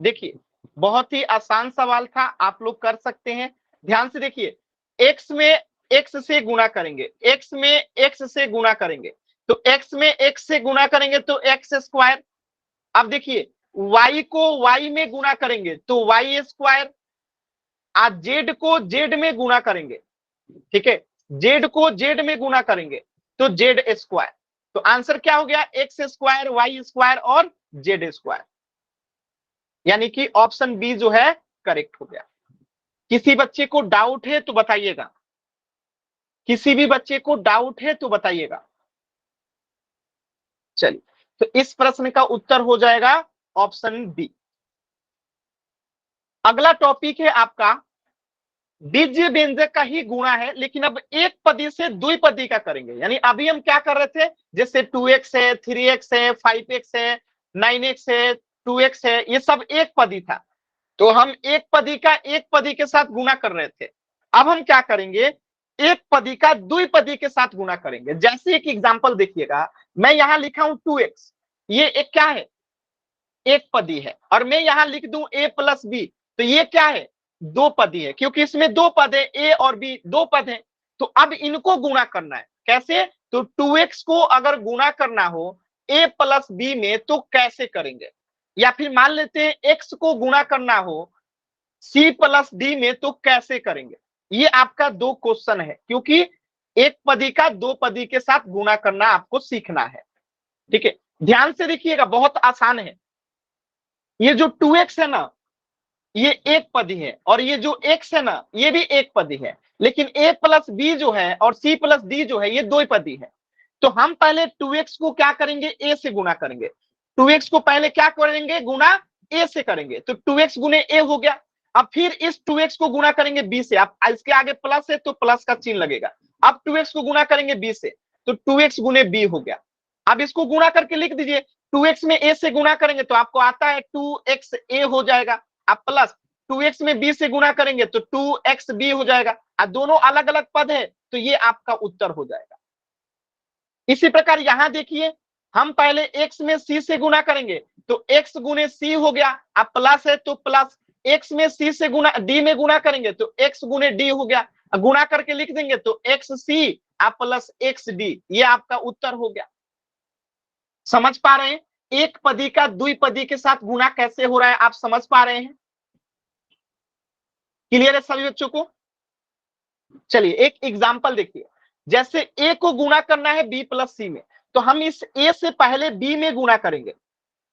S1: देखिए बहुत ही आसान सवाल था, आप लोग कर सकते हैं। ध्यान से देखिए, x में x से गुणा करेंगे, x में x से गुणा करेंगे, तो x में x से गुणा करेंगे तो x स्क्वायर। अब देखिए y को y में गुणा करेंगे तो y स्क्वायर। आज z को z में गुणा करेंगे, ठीक है, z को z में गुणा करेंगे तो z स्क्वायर। तो आंसर क्या हो गया, एक्स स्क्वायर, वाई स्क्वायर और जेड स्क्वायर। यानी कि ऑप्शन बी जो है करेक्ट हो गया। किसी बच्चे को डाउट है तो बताइएगा, किसी भी बच्चे को डाउट है तो बताइएगा। चलिए, तो इस प्रश्न का उत्तर हो जाएगा ऑप्शन बी। अगला टॉपिक है आपका बीजीय व्यंजक का ही गुणा है, लेकिन अब एक पदी से द्विपदी का करेंगे। यानी अभी हम क्या कर रहे थे, जैसे 2x है, 3x है, 5x है, 9x है, 2x है, ये सब एक पदी था, तो हम एक पदी का एक पदी के साथ गुणा कर रहे थे। अब हम क्या करेंगे, एक पदी का द्विपदी के साथ गुणा करेंगे। जैसे एक एग्जांपल देखिएगा, मैं यहां लिखा हूं 2x, ये एक क्या है, एक पदी है, और मैं यहां लिख दूं a प्लस बी, तो ये क्या है, दो पदी है, क्योंकि इसमें दो पद है, a और b दो पद है। तो अब इनको गुणा करना है, कैसे, तो 2x को अगर गुणा करना हो a प्लस बी में तो कैसे करेंगे, या फिर मान लेते हैं x को गुणा करना हो c प्लस डी में तो कैसे करेंगे। ये आपका दो क्वेश्चन है, क्योंकि एक पदी का दो पदी के साथ गुणा करना आपको सीखना है। ठीक है, ध्यान से देखिएगा, बहुत आसान है। ये जो 2x है ना, ये एक पदी है, और ये जो x है ना, ये भी एक पदी है, लेकिन a प्लस बी जो है और c प्लस डी जो है ये दो पदी है। तो हम पहले 2x को क्या करेंगे, a से गुणा करेंगे। 2x को पहले क्या करेंगे, गुणा a से करेंगे, तो 2x गुने a हो गया। अब फिर इस 2x को गुणा करेंगे b से, अब इसके आगे प्लस है तो प्लस का चिन्ह लगेगा। अब 2x को गुणा करेंगे b से, तो 2x गुने b हो गया। अब इसको गुणा करके लिख दीजिए, 2x में a से गुणा करेंगे तो आपको आता है 2x a हो जाएगा। अब प्लस 2x में b से गुणा करेंगे तो 2x b हो जाएगा। अब दोनों अलग अलग पद है, तो ये आपका उत्तर हो जाएगा। इसी प्रकार यहां देखिए, हम पहले x में c से गुणा करेंगे तो x गुने c हो गया। अब प्लस है तो प्लस, x में c से गुणा d में गुणा करेंगे तो x गुने d हो गया, गुणा करके लिख देंगे तो xc प्लस xd, ये आपका उत्तर हो गया। समझ पा रहे हैं, एक पदी का द्विपदी के साथ गुणा कैसे हो रहा है, आप समझ पा रहे हैं। क्लियर है सभी बच्चों को। चलिए एक एग्जांपल देखिए, जैसे a को गुणा करना है b प्लस सी में, तो हम इस a से पहले b में गुणा करेंगे।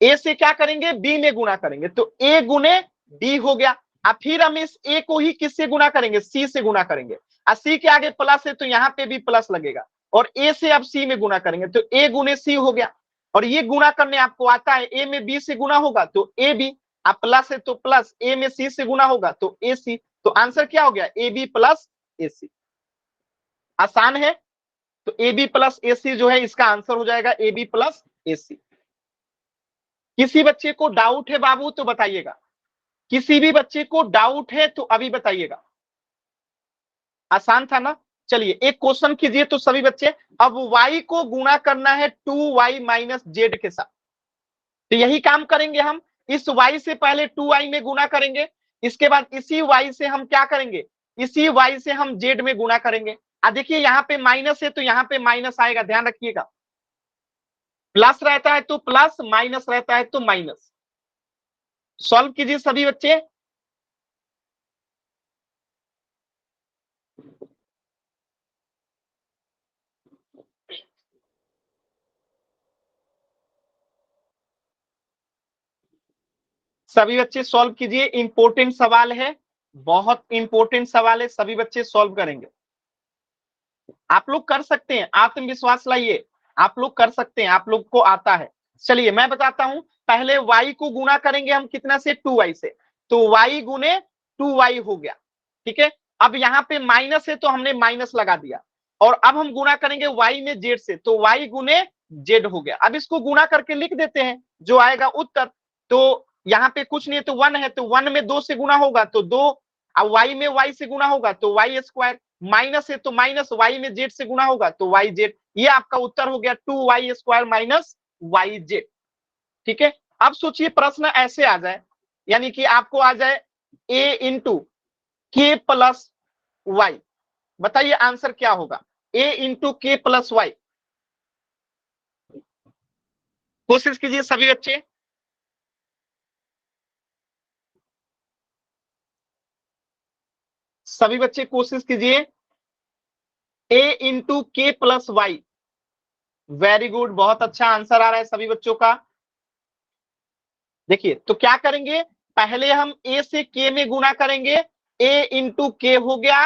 S1: a से क्या करेंगे, b में गुणा करेंगे, तो a गुने d हो गया। अब फिर हम इस a को ही किससे गुणा करेंगे, c से गुणा करेंगे, और c के आगे प्लस है तो यहाँ पे भी प्लस लगेगा, और a से अब c में गुणा करेंगे तो a गुने c हो गया। और ये गुणा करने आपको आता है, a में b से गुणा होगा तो a b, अब प्लस है तो प्लस, a में c से गुणा होगा तो a c, तो आंसर क्या हो गया, a b plus a c। आसान है, तो ए बी प्लस ए सी जो है इसका आंसर हो जाएगा ए बी प्लस ए सी। किसी बच्चे को डाउट है बाबू तो बताइएगा, किसी भी बच्चे को डाउट है तो अभी बताइएगा। आसान था ना? चलिए एक क्वेश्चन कीजिए तो सभी बच्चे। अब y को गुणा करना है 2y माइनस जेड के साथ, तो यही काम करेंगे हम। इस y से पहले 2y में गुणा करेंगे, इसके बाद इसी y से हम क्या करेंगे, इसी y से हम z में गुणा करेंगे। देखिए यहाँ पे माइनस है तो यहाँ पे माइनस आएगा, ध्यान रखिएगा। प्लस रहता है तो प्लस, माइनस रहता है तो माइनस। सॉल्व कीजिए सभी बच्चे। सभी बच्चे सॉल्व कीजिए, इंपॉर्टेंट सवाल है, बहुत इंपॉर्टेंट सवाल है, सभी बच्चे सॉल्व करेंगे। आप लोग कर सकते हैं, आत्मविश्वास लाइए, आप लोग कर सकते हैं, आप लोग को आता है। चलिए मैं बताता हूं, पहले y को गुणा करेंगे हम कितना से, 2y से, तो y गुने 2y हो गया, ठीक है। अब यहाँ पे माइनस है तो हमने माइनस लगा दिया, और अब हम गुणा करेंगे y में z से, तो y गुने z हो गया। अब इसको गुणा करके लिख देते हैं, जो आएगा उत्तर। तो यहाँ पे कुछ नहीं है तो 1 है, तो 1 में 2 से गुणा होगा तो 2, अब y में y से गुणा होगा तो y स्क्वायर, माइनस है तो माइनस y में z से गुणा होगा तो y z। ये आपका उत्तर हो गया 2y square minus y z, ठीक है। अब सोचिए प्रश्न ऐसे आ जाए, यानी कि आपको आ जाए a इंटू के प्लस वाई, बताइए आंसर क्या होगा, a इंटू के प्लस वाई। कोशिश कीजिए सभी बच्चे। सभी बच्चे कोशिश कीजिए, a इंटू के प्लस वाई। वेरी गुड, बहुत अच्छा आंसर आ रहा है सभी बच्चों का। देखिए तो क्या करेंगे, पहले हम a से k में गुणा करेंगे, a इंटू के हो गया।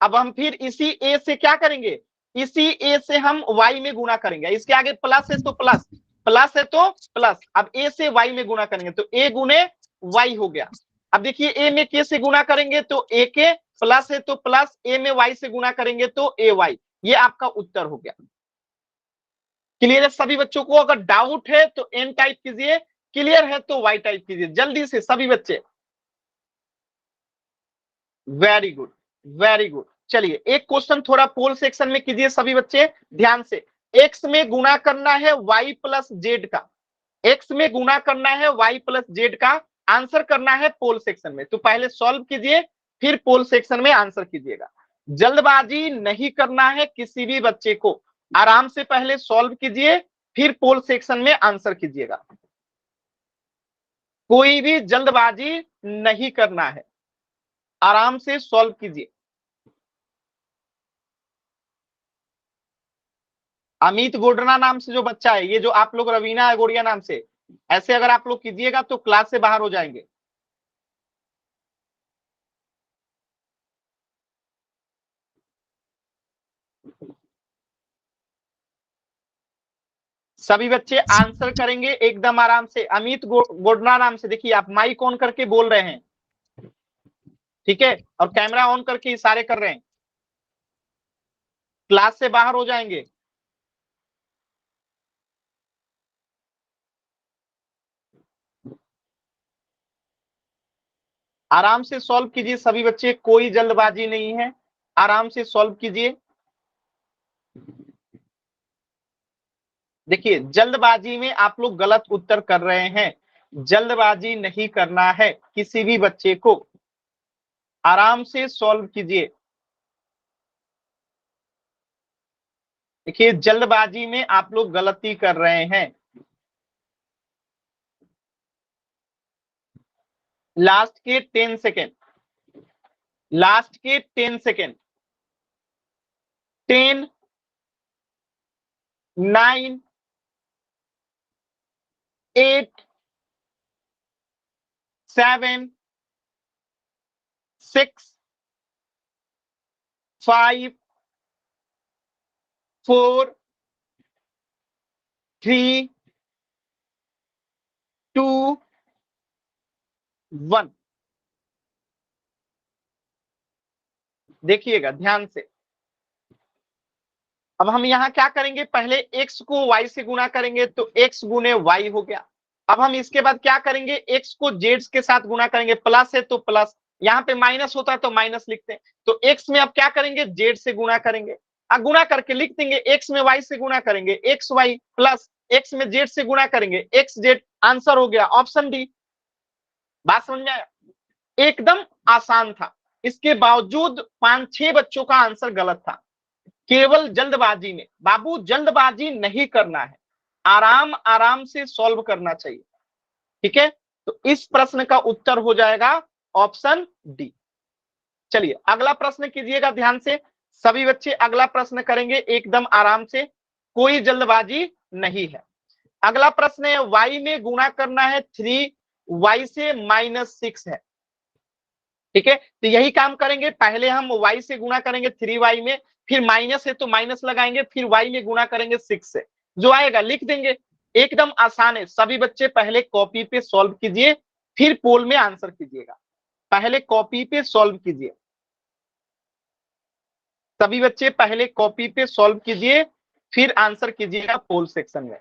S1: अब हम फिर इसी a से क्या करेंगे, इसी a से हम y में गुणा करेंगे, इसके आगे प्लस है तो प्लस, प्लस है तो प्लस। अब a से y में गुणा करेंगे तो a गुने y हो गया। अब देखिए a में k से गुणा करेंगे तो a के, प्लस है तो प्लस, a में y से गुणा करेंगे तो a y। ये आपका उत्तर हो गया। क्लियर है सभी बच्चों को? अगर डाउट है तो n टाइप कीजिए, क्लियर है तो y टाइप कीजिए, जल्दी से सभी बच्चे। Very good, very good. चलिए एक क्वेश्चन थोड़ा पोल सेक्शन में कीजिए सभी बच्चे ध्यान से। x में गुणा करना है y प्लस जेड का, x में गुणा करना है y प्लस जेड का, आंसर करना है पोल सेक्शन में। तो पहले सॉल्व कीजिए, फिर पोल सेक्शन में आंसर कीजिएगा। जल्दबाजी नहीं करना है किसी भी बच्चे को, आराम से पहले सॉल्व कीजिए, फिर पोल सेक्शन में आंसर कीजिएगा। कोई भी जल्दबाजी नहीं करना है, आराम से सॉल्व कीजिए। अमित गोडना नाम से जो बच्चा है, ये जो आप लोग रवीना गोड़िया नाम से, ऐसे अगर आप लोग कीजिएगा तो क्लास से बाहर हो जाएंगे। सभी बच्चे आंसर करेंगे एकदम आराम से। अमित गोडना नाम से, देखिए आप माइक ऑन करके बोल रहे हैं, ठीक है, और कैमरा ऑन करके इशारे कर रहे हैं। क्लास से बाहर हो जाएंगे। आराम से सॉल्व कीजिए सभी बच्चे, कोई जल्दबाजी नहीं है, आराम से सॉल्व कीजिए। देखिए जल्दबाजी में आप लोग गलत उत्तर कर रहे हैं, जल्दबाजी नहीं करना है किसी भी बच्चे को, आराम से सॉल्व कीजिए। देखिए जल्दबाजी में आप लोग गलती कर रहे हैं। लास्ट के 10 सेकेंड, लास्ट के 10 सेकेंड। 10, 9, 8, 7, 6, 5, 4, 3, 2, 1। देखिएगा ध्यान से। अब हम यहां क्या करेंगे, पहले x को y से गुणा करेंगे तो x गुने y हो गया। अब हम इसके बाद क्या करेंगे, एक्स को जेड के साथ गुना करेंगे, प्लस है तो प्लस, यहाँ पे माइनस होता है तो माइनस लिखते हैं, तो एक्स में अब क्या करेंगे, जेड से गुना करेंगे, गुना करके लिख देंगे, एक्स में वाई से गुना करेंगे एक्स वाई, प्लस एक्स में जेड से गुना करेंगे एक्स जेड, आंसर हो गया ऑप्शन डी। बात समझ में आया, एकदम आसान था, इसके बावजूद 5-6 बच्चों का आंसर गलत था, केवल जल्दबाजी में। बाबू जल्दबाजी नहीं करना है, आराम आराम से सॉल्व करना चाहिए, ठीक है। तो इस प्रश्न का उत्तर हो जाएगा ऑप्शन डी। चलिए अगला प्रश्न कीजिएगा ध्यान से, सभी बच्चे अगला प्रश्न करेंगे एकदम आराम से, कोई जल्दबाजी नहीं है। अगला प्रश्न है, y में गुणा करना है 3y से -6 है, ठीक है। तो यही काम करेंगे, पहले हम y से गुणा करेंगे 3y में, फिर माइनस है तो माइनस लगाएंगे, फिर y में गुणा करेंगे 6 से, जो आएगा लिख देंगे, एकदम आसान है। सभी बच्चे पहले कॉपी पे सॉल्व कीजिए, फिर पोल में आंसर कीजिएगा, पहले कॉपी पे सॉल्व कीजिए, सभी बच्चे पहले कॉपी पे सॉल्व कीजिए, फिर आंसर कीजिएगा पोल सेक्शन में।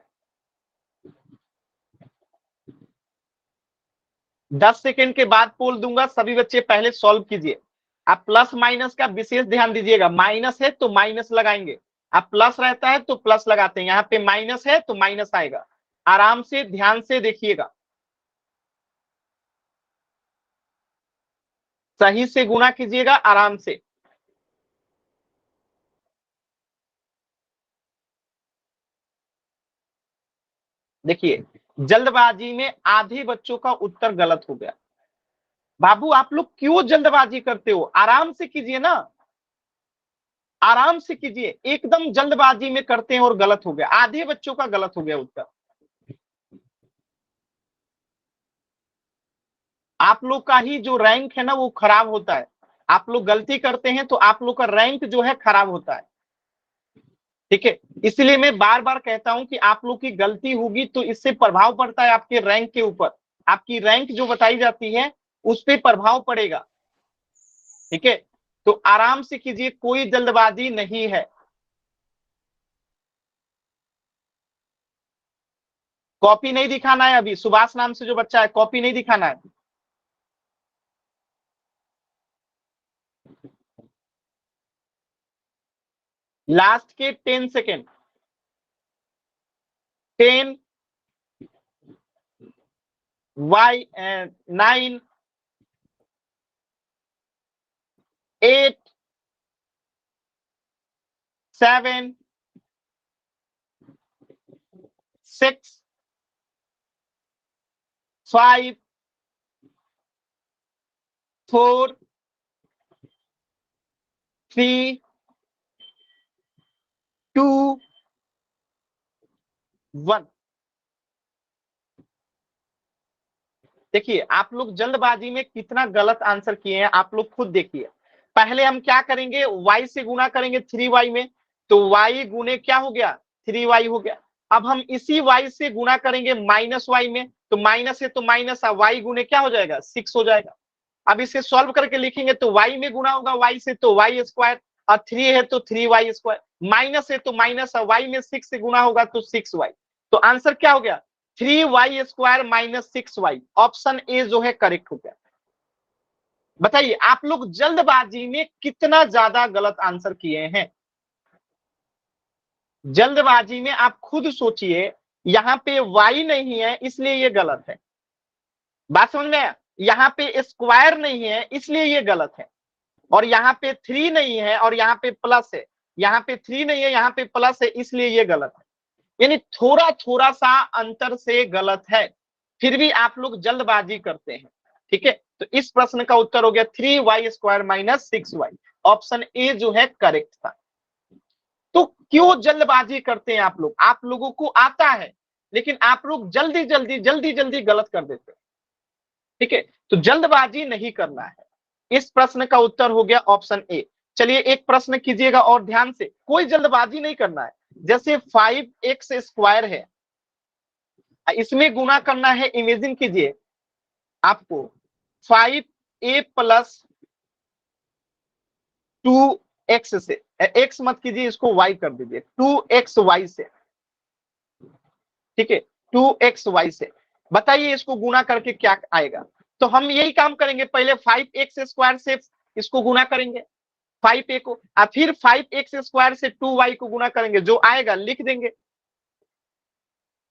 S1: 10 सेकेंड के बाद पोल दूंगा, सभी बच्चे पहले सॉल्व कीजिए। आप प्लस माइनस का विशेष ध्यान दीजिएगा, माइनस है तो माइनस लगाएंगे, आप प्लस रहता है तो प्लस लगाते हैं, यहाँ पे माइनस है तो माइनस आएगा, आराम से ध्यान से देखिएगा, सही से गुणा कीजिएगा आराम से। देखिए जल्दबाजी में आधे बच्चों का उत्तर गलत हो गया। बाबू आप लोग क्यों जल्दबाजी करते हो, आराम से कीजिए ना, आराम से कीजिए, एकदम जल्दबाजी में करते हैं और गलत हो गया, आधे बच्चों का गलत हो गया उत्तर। आप लोग का ही जो रैंक है ना वो खराब होता है, आप लोग गलती करते हैं तो आप लोग का रैंक जो है खराब होता है, ठीक है। इसलिए मैं बार बार कहता हूं कि आप लोग की गलती होगी तो इससे प्रभाव पड़ता है आपके रैंक के ऊपर, आपकी रैंक जो बताई जाती है उस पर प्रभाव पड़ेगा, ठीक है। तो आराम से कीजिए, कोई जल्दबाजी नहीं है। कॉपी नहीं दिखाना है, अभी सुभाष नाम से जो बच्चा है कॉपी नहीं दिखाना है। लास्ट के 10 सेकेंड, 10, y 9, 8, 7, 6, 5, 4, 3, 2, 1। देखिए आप लोग जल्दबाजी में कितना गलत आंसर किए हैं, आप लोग खुद देखिए। पहले हम क्या करेंगे, y से गुना करेंगे 3y में, तो y गुने क्या हो गया, 3y हो गया। अब हम इसी y से गुना करेंगे -y में, तो माइनस है तो माइनस, y गुने क्या हो जाएगा, 6 हो जाएगा। अब इसे सॉल्व करके लिखेंगे तो y में गुना होगा y से तो y स्क्वायर, और 3 है तो 3y स्क्वायर, माइनस है तो माइनस, y में 6 से गुना होगा तो 6y। तो आंसर क्या हो गया, 3y square -6y, option A जो है करेक्ट हो गया। बताइए आप लोग जल्दबाजी में कितना ज्यादा गलत आंसर किए हैं, जल्दबाजी में आप खुद सोचिए, यहाँ पे y नहीं है इसलिए ये गलत है, बात समझ में आया, यहाँ पे स्क्वायर नहीं है इसलिए ये गलत है, और यहाँ पे 3 नहीं है और यहाँ पे प्लस है, यहाँ पे 3 नहीं है यहाँ पे प्लस है इसलिए ये गलत है, यानी थोड़ा थोड़ा सा अंतर से गलत है, फिर भी आप लोग जल्दबाजी करते हैं, ठीक है। तो इस प्रश्न का उत्तर हो गया 3y square -6y, option A जो है करेक्ट था। तो क्यों जल्दबाजी करते हैं आप लोग, आप लोगों को आता है लेकिन आप लोग जल्दी जल्दी जल्दी जल्दी गलत कर देते हैं, ठीक है। तो जल्दबाजी नहीं करना है, इस प्रश्न का उत्तर हो गया ऑप्शन ए। चलिए एक प्रश्न कीजिएगा और ध्यान से, कोई जल्दबाजी नहीं करना है। जैसे 5x स्क्वायर है, इसमें गुना करना है, इमेजिन कीजिए आपको 5a प्लस 2x से, x मत कीजिए इसको y कर दीजिए, 2xy से, ठीक है, 2xy से। बताइए इसको गुना करके क्या आएगा। तो हम यही काम करेंगे, पहले 5x² से इसको गुना करेंगे 5a को, और फिर 5x² से 2y को गुना करेंगे, जो आएगा लिख देंगे।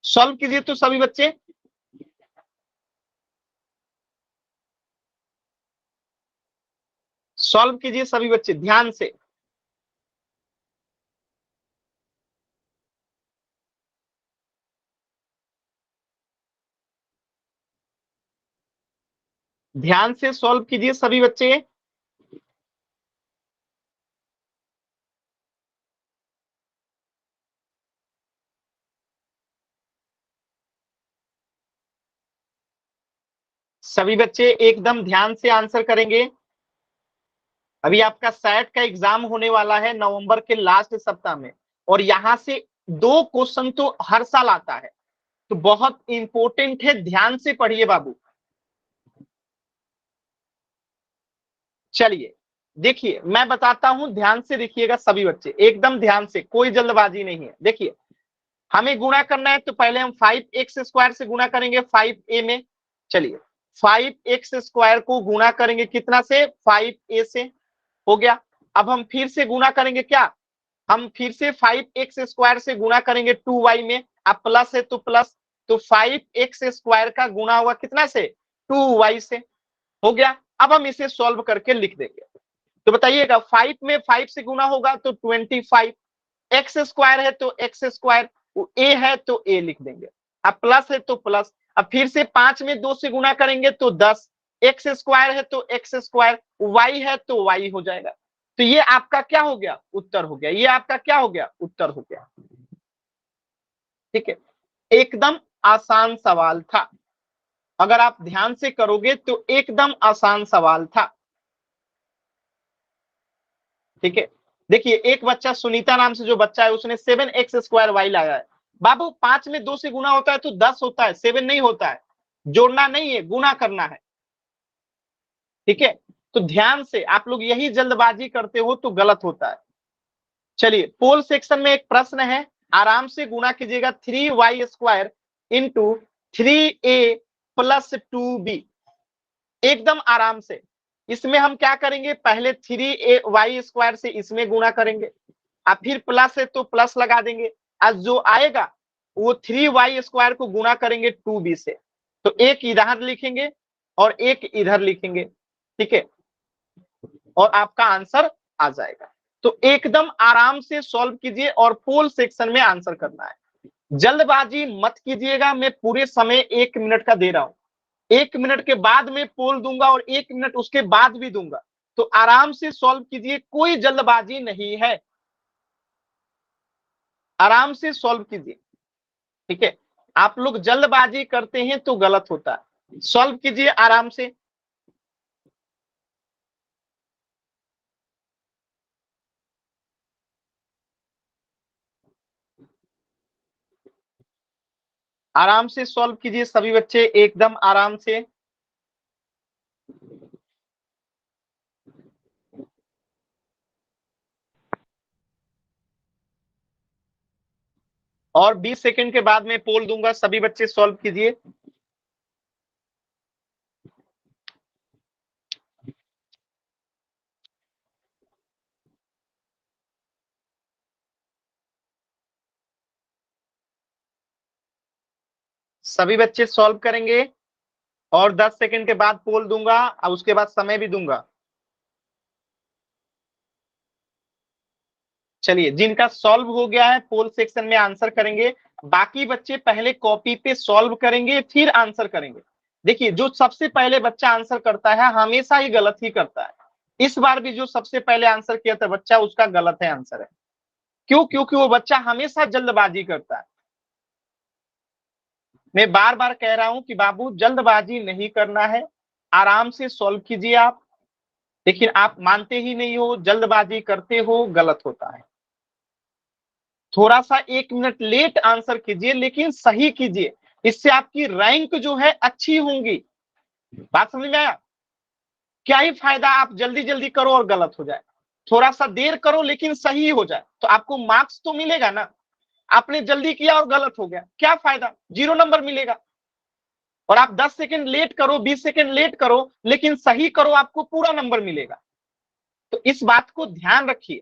S1: सॉल्व कीजिए तो सभी बच्चे। सॉल्व कीजिए सभी बच्चे ध्यान से। ध्यान से सॉल्व कीजिए सभी बच्चे। सभी बच्चे एकदम ध्यान से आंसर करेंगे। अभी आपका सैट का एग्जाम होने वाला है नवंबर के लास्ट सप्ताह में, और यहां से 2 क्वेश्चन तो हर साल आता है, तो बहुत इंपॉर्टेंट है, ध्यान से पढ़िए बाबू। चलिए देखिए मैं बताता हूं, ध्यान से देखिएगा सभी बच्चे, एकदम ध्यान से, कोई जल्दबाजी नहीं है। देखिए हमें गुणा करना है, तो पहले हम 5x² से गुणा करेंगे 5a में। चलिए 5x² को गुणा करेंगे कितना से, 5a से, हो गया। अब हम फिर से गुणा करेंगे क्या, हम फिर से 5x² से गुणा करेंगे 2y में। अब प्लस है तो प्लस, तो 5x² का गुणा हुआ कितना से, 2y से, हो गया। अब हम इसे सॉल्व करके लिख देंगे। तो बताइएगा 5 में 5 से गुणा होगा तो 25, x² है तो x², ए है तो ए लिख देंगे। अब प्लस है तो प्लस, अब फिर से 5 में 2 से गुणा करेंगे तो 10, x² है तो x², y है तो y हो जाएगा। तो ये आपका क्या हो गया, उत्तर हो गया। ये आपका क्या हो गया, उत्तर हो गया। ठीक है, एकदम आसान सवाल था, अगर आप ध्यान से करोगे तो एकदम आसान सवाल था। ठीक है, देखिए एक बच्चा सुनीता नाम से जो बच्चा है, उसने 7x² लाया है। बाबू 5 में 2 से गुना होता है तो 10 होता है, 7 नहीं होता है। जोड़ना नहीं है, गुना करना है। ठीक है, तो ध्यान से, आप लोग यही जल्दबाजी करते हो तो गलत होता है। चलिए पोल सेक्शन में एक प्रश्न है, आराम से गुना कीजिएगा, 3y² into 3a plus 2b, एकदम आराम से। इसमें हम क्या करेंगे, पहले 3y² से इसमें गुणा करेंगे, अब फिर प्लस है तो प्लस लगा देंगे, आज जो आएगा वो 3y² को गुणा करेंगे 2b से, तो एक इधर लिखेंगे और एक इधर लिखेंगे। ठीक है, और आपका आंसर आ जाएगा। तो एकदम आराम से सॉल्व कीजिए और पोल सेक्शन में आंसर करना है, जल्दबाजी मत कीजिएगा। मैं पूरे समय 1 मिनट का दे रहा हूं, 1 मिनट के बाद में पोल दूंगा और 1 मिनट उसके बाद भी दूंगा, तो आराम से सॉल्व कीजिए, कोई जल्दबाजी नहीं है, आराम से सॉल्व कीजिए। ठीक है, आप लोग जल्दबाजी करते हैं तो गलत होता है, सॉल्व कीजिए आराम से। आराम से सॉल्व कीजिए सभी बच्चे, एकदम आराम से। और 20 सेकंड के बाद में पोल दूंगा, सभी बच्चे सॉल्व कीजिए। सभी बच्चे सॉल्व करेंगे और 10 सेकंड के बाद पोल दूंगा और उसके बाद समय भी दूंगा। चलिए जिनका सॉल्व हो गया है पोल सेक्शन में आंसर करेंगे, बाकी बच्चे पहले कॉपी पे सॉल्व करेंगे फिर आंसर करेंगे। देखिए जो सबसे पहले बच्चा आंसर करता है हमेशा ही गलत ही करता है, इस बार भी जो सबसे पहले आंसर किया था बच्चा, उसका गलत है आंसर है। क्यों, क्योंकि वो बच्चा हमेशा जल्दबाजी करता है। मैं बार बार कह रहा हूं कि बाबू जल्दबाजी नहीं करना है, आराम से सॉल्व कीजिए आप, लेकिन आप मानते ही नहीं हो, जल्दबाजी करते हो, गलत होता है। थोड़ा सा 1 मिनट लेट आंसर कीजिए लेकिन सही कीजिए, इससे आपकी रैंक जो है अच्छी होंगी। बात समझ में आया, क्या ही फायदा आप जल्दी जल्दी करो और गलत हो जाए, थोड़ा सा देर करो लेकिन सही हो जाए, तो आपको मार्क्स तो मिलेगा ना। आपने जल्दी किया और गलत हो गया, क्या फायदा, 0 नंबर मिलेगा। और आप 10 सेकंड लेट करो, 20 सेकंड लेट करो, लेकिन सही करो, आपको पूरा नंबर मिलेगा। तो इस बात को ध्यान रखिए,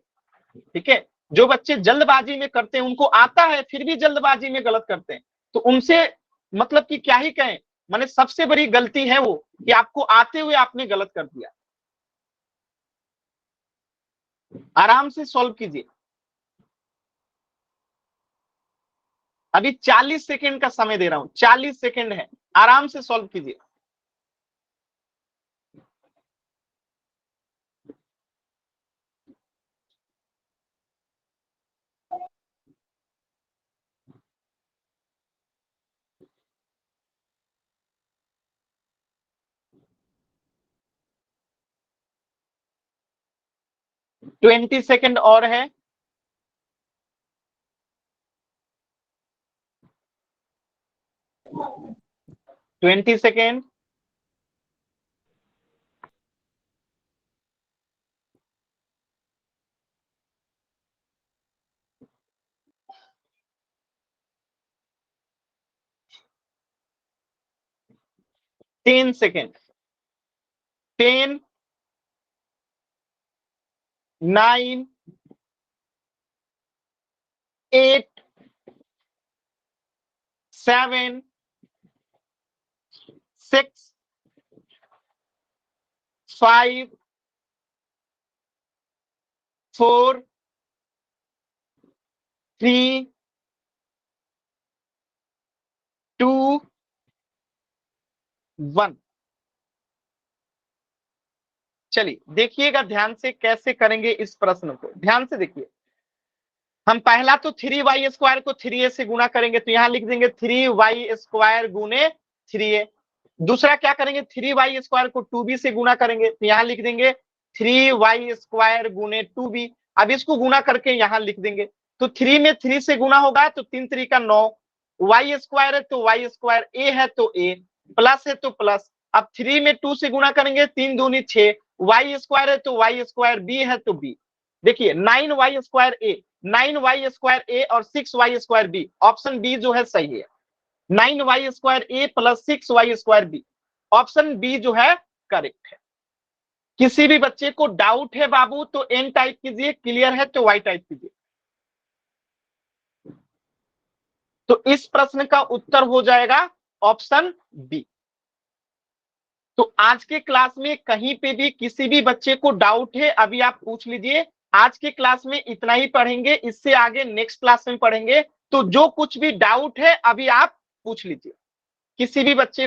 S1: ठीक है। जो बच्चे जल्दबाजी में करते हैं, उनको आता है फिर भी जल्दबाजी में गलत करते हैं, तो उनसे मतलब कि क्या ही कहें, माने सबसे बड़ी गलती है वो कि आपको आते हुए आपने गलत कर दिया। आराम से सॉल्व कीजिए। अभी 40 सेकंड का समय दे रहा हूं, 40 सेकंड है, आराम से सॉल्व कीजिए। ट्वेंटी सेकंड और है। Twenty second. Ten second. 10, 9, 8, 7, 6, 5, 4, 3, 2, 1। चलिए देखिएगा ध्यान से कैसे करेंगे इस प्रश्न को, ध्यान से देखिए। हम पहला तो 3y² को 3a से गुना करेंगे, तो यहां लिख देंगे 3y² गुने 3a। दूसरा क्या करेंगे, 3y² को 2b से गुना करेंगे, तो यहां लिख देंगे 3y² गुने 2b। अब इसको गुना करके यहां लिख देंगे, तो 3 में 3 से गुना होगा तो 3 3 का 9, y² है तो y², a है तो a, प्लस है तो प्लस। अब 3 में 2 से गुना करेंगे, 3 दूनी 6, y² है तो y², b है तो b। देखिए 9y²a, 9y² और 6y²b, ऑप्शन बी जो है सही है। 9y² plus 6y²b, option B जो है करेक्ट है। किसी भी बच्चे को डाउट है बाबू तो एन टाइप कीजिए, क्लियर है तो वाई टाइप कीजिए। तो इस प्रश्न का उत्तर हो जाएगा ऑप्शन बी। तो आज के क्लास में कहीं पे भी किसी भी बच्चे को डाउट है, अभी आप पूछ लीजिए। आज के क्लास में इतना ही पढ़ेंगे, इससे आगे नेक्स्ट क्लास में पढ़ेंगे। तो जो कुछ भी डाउट है अभी आप पूछ लीजिए, किसी भी बच्चे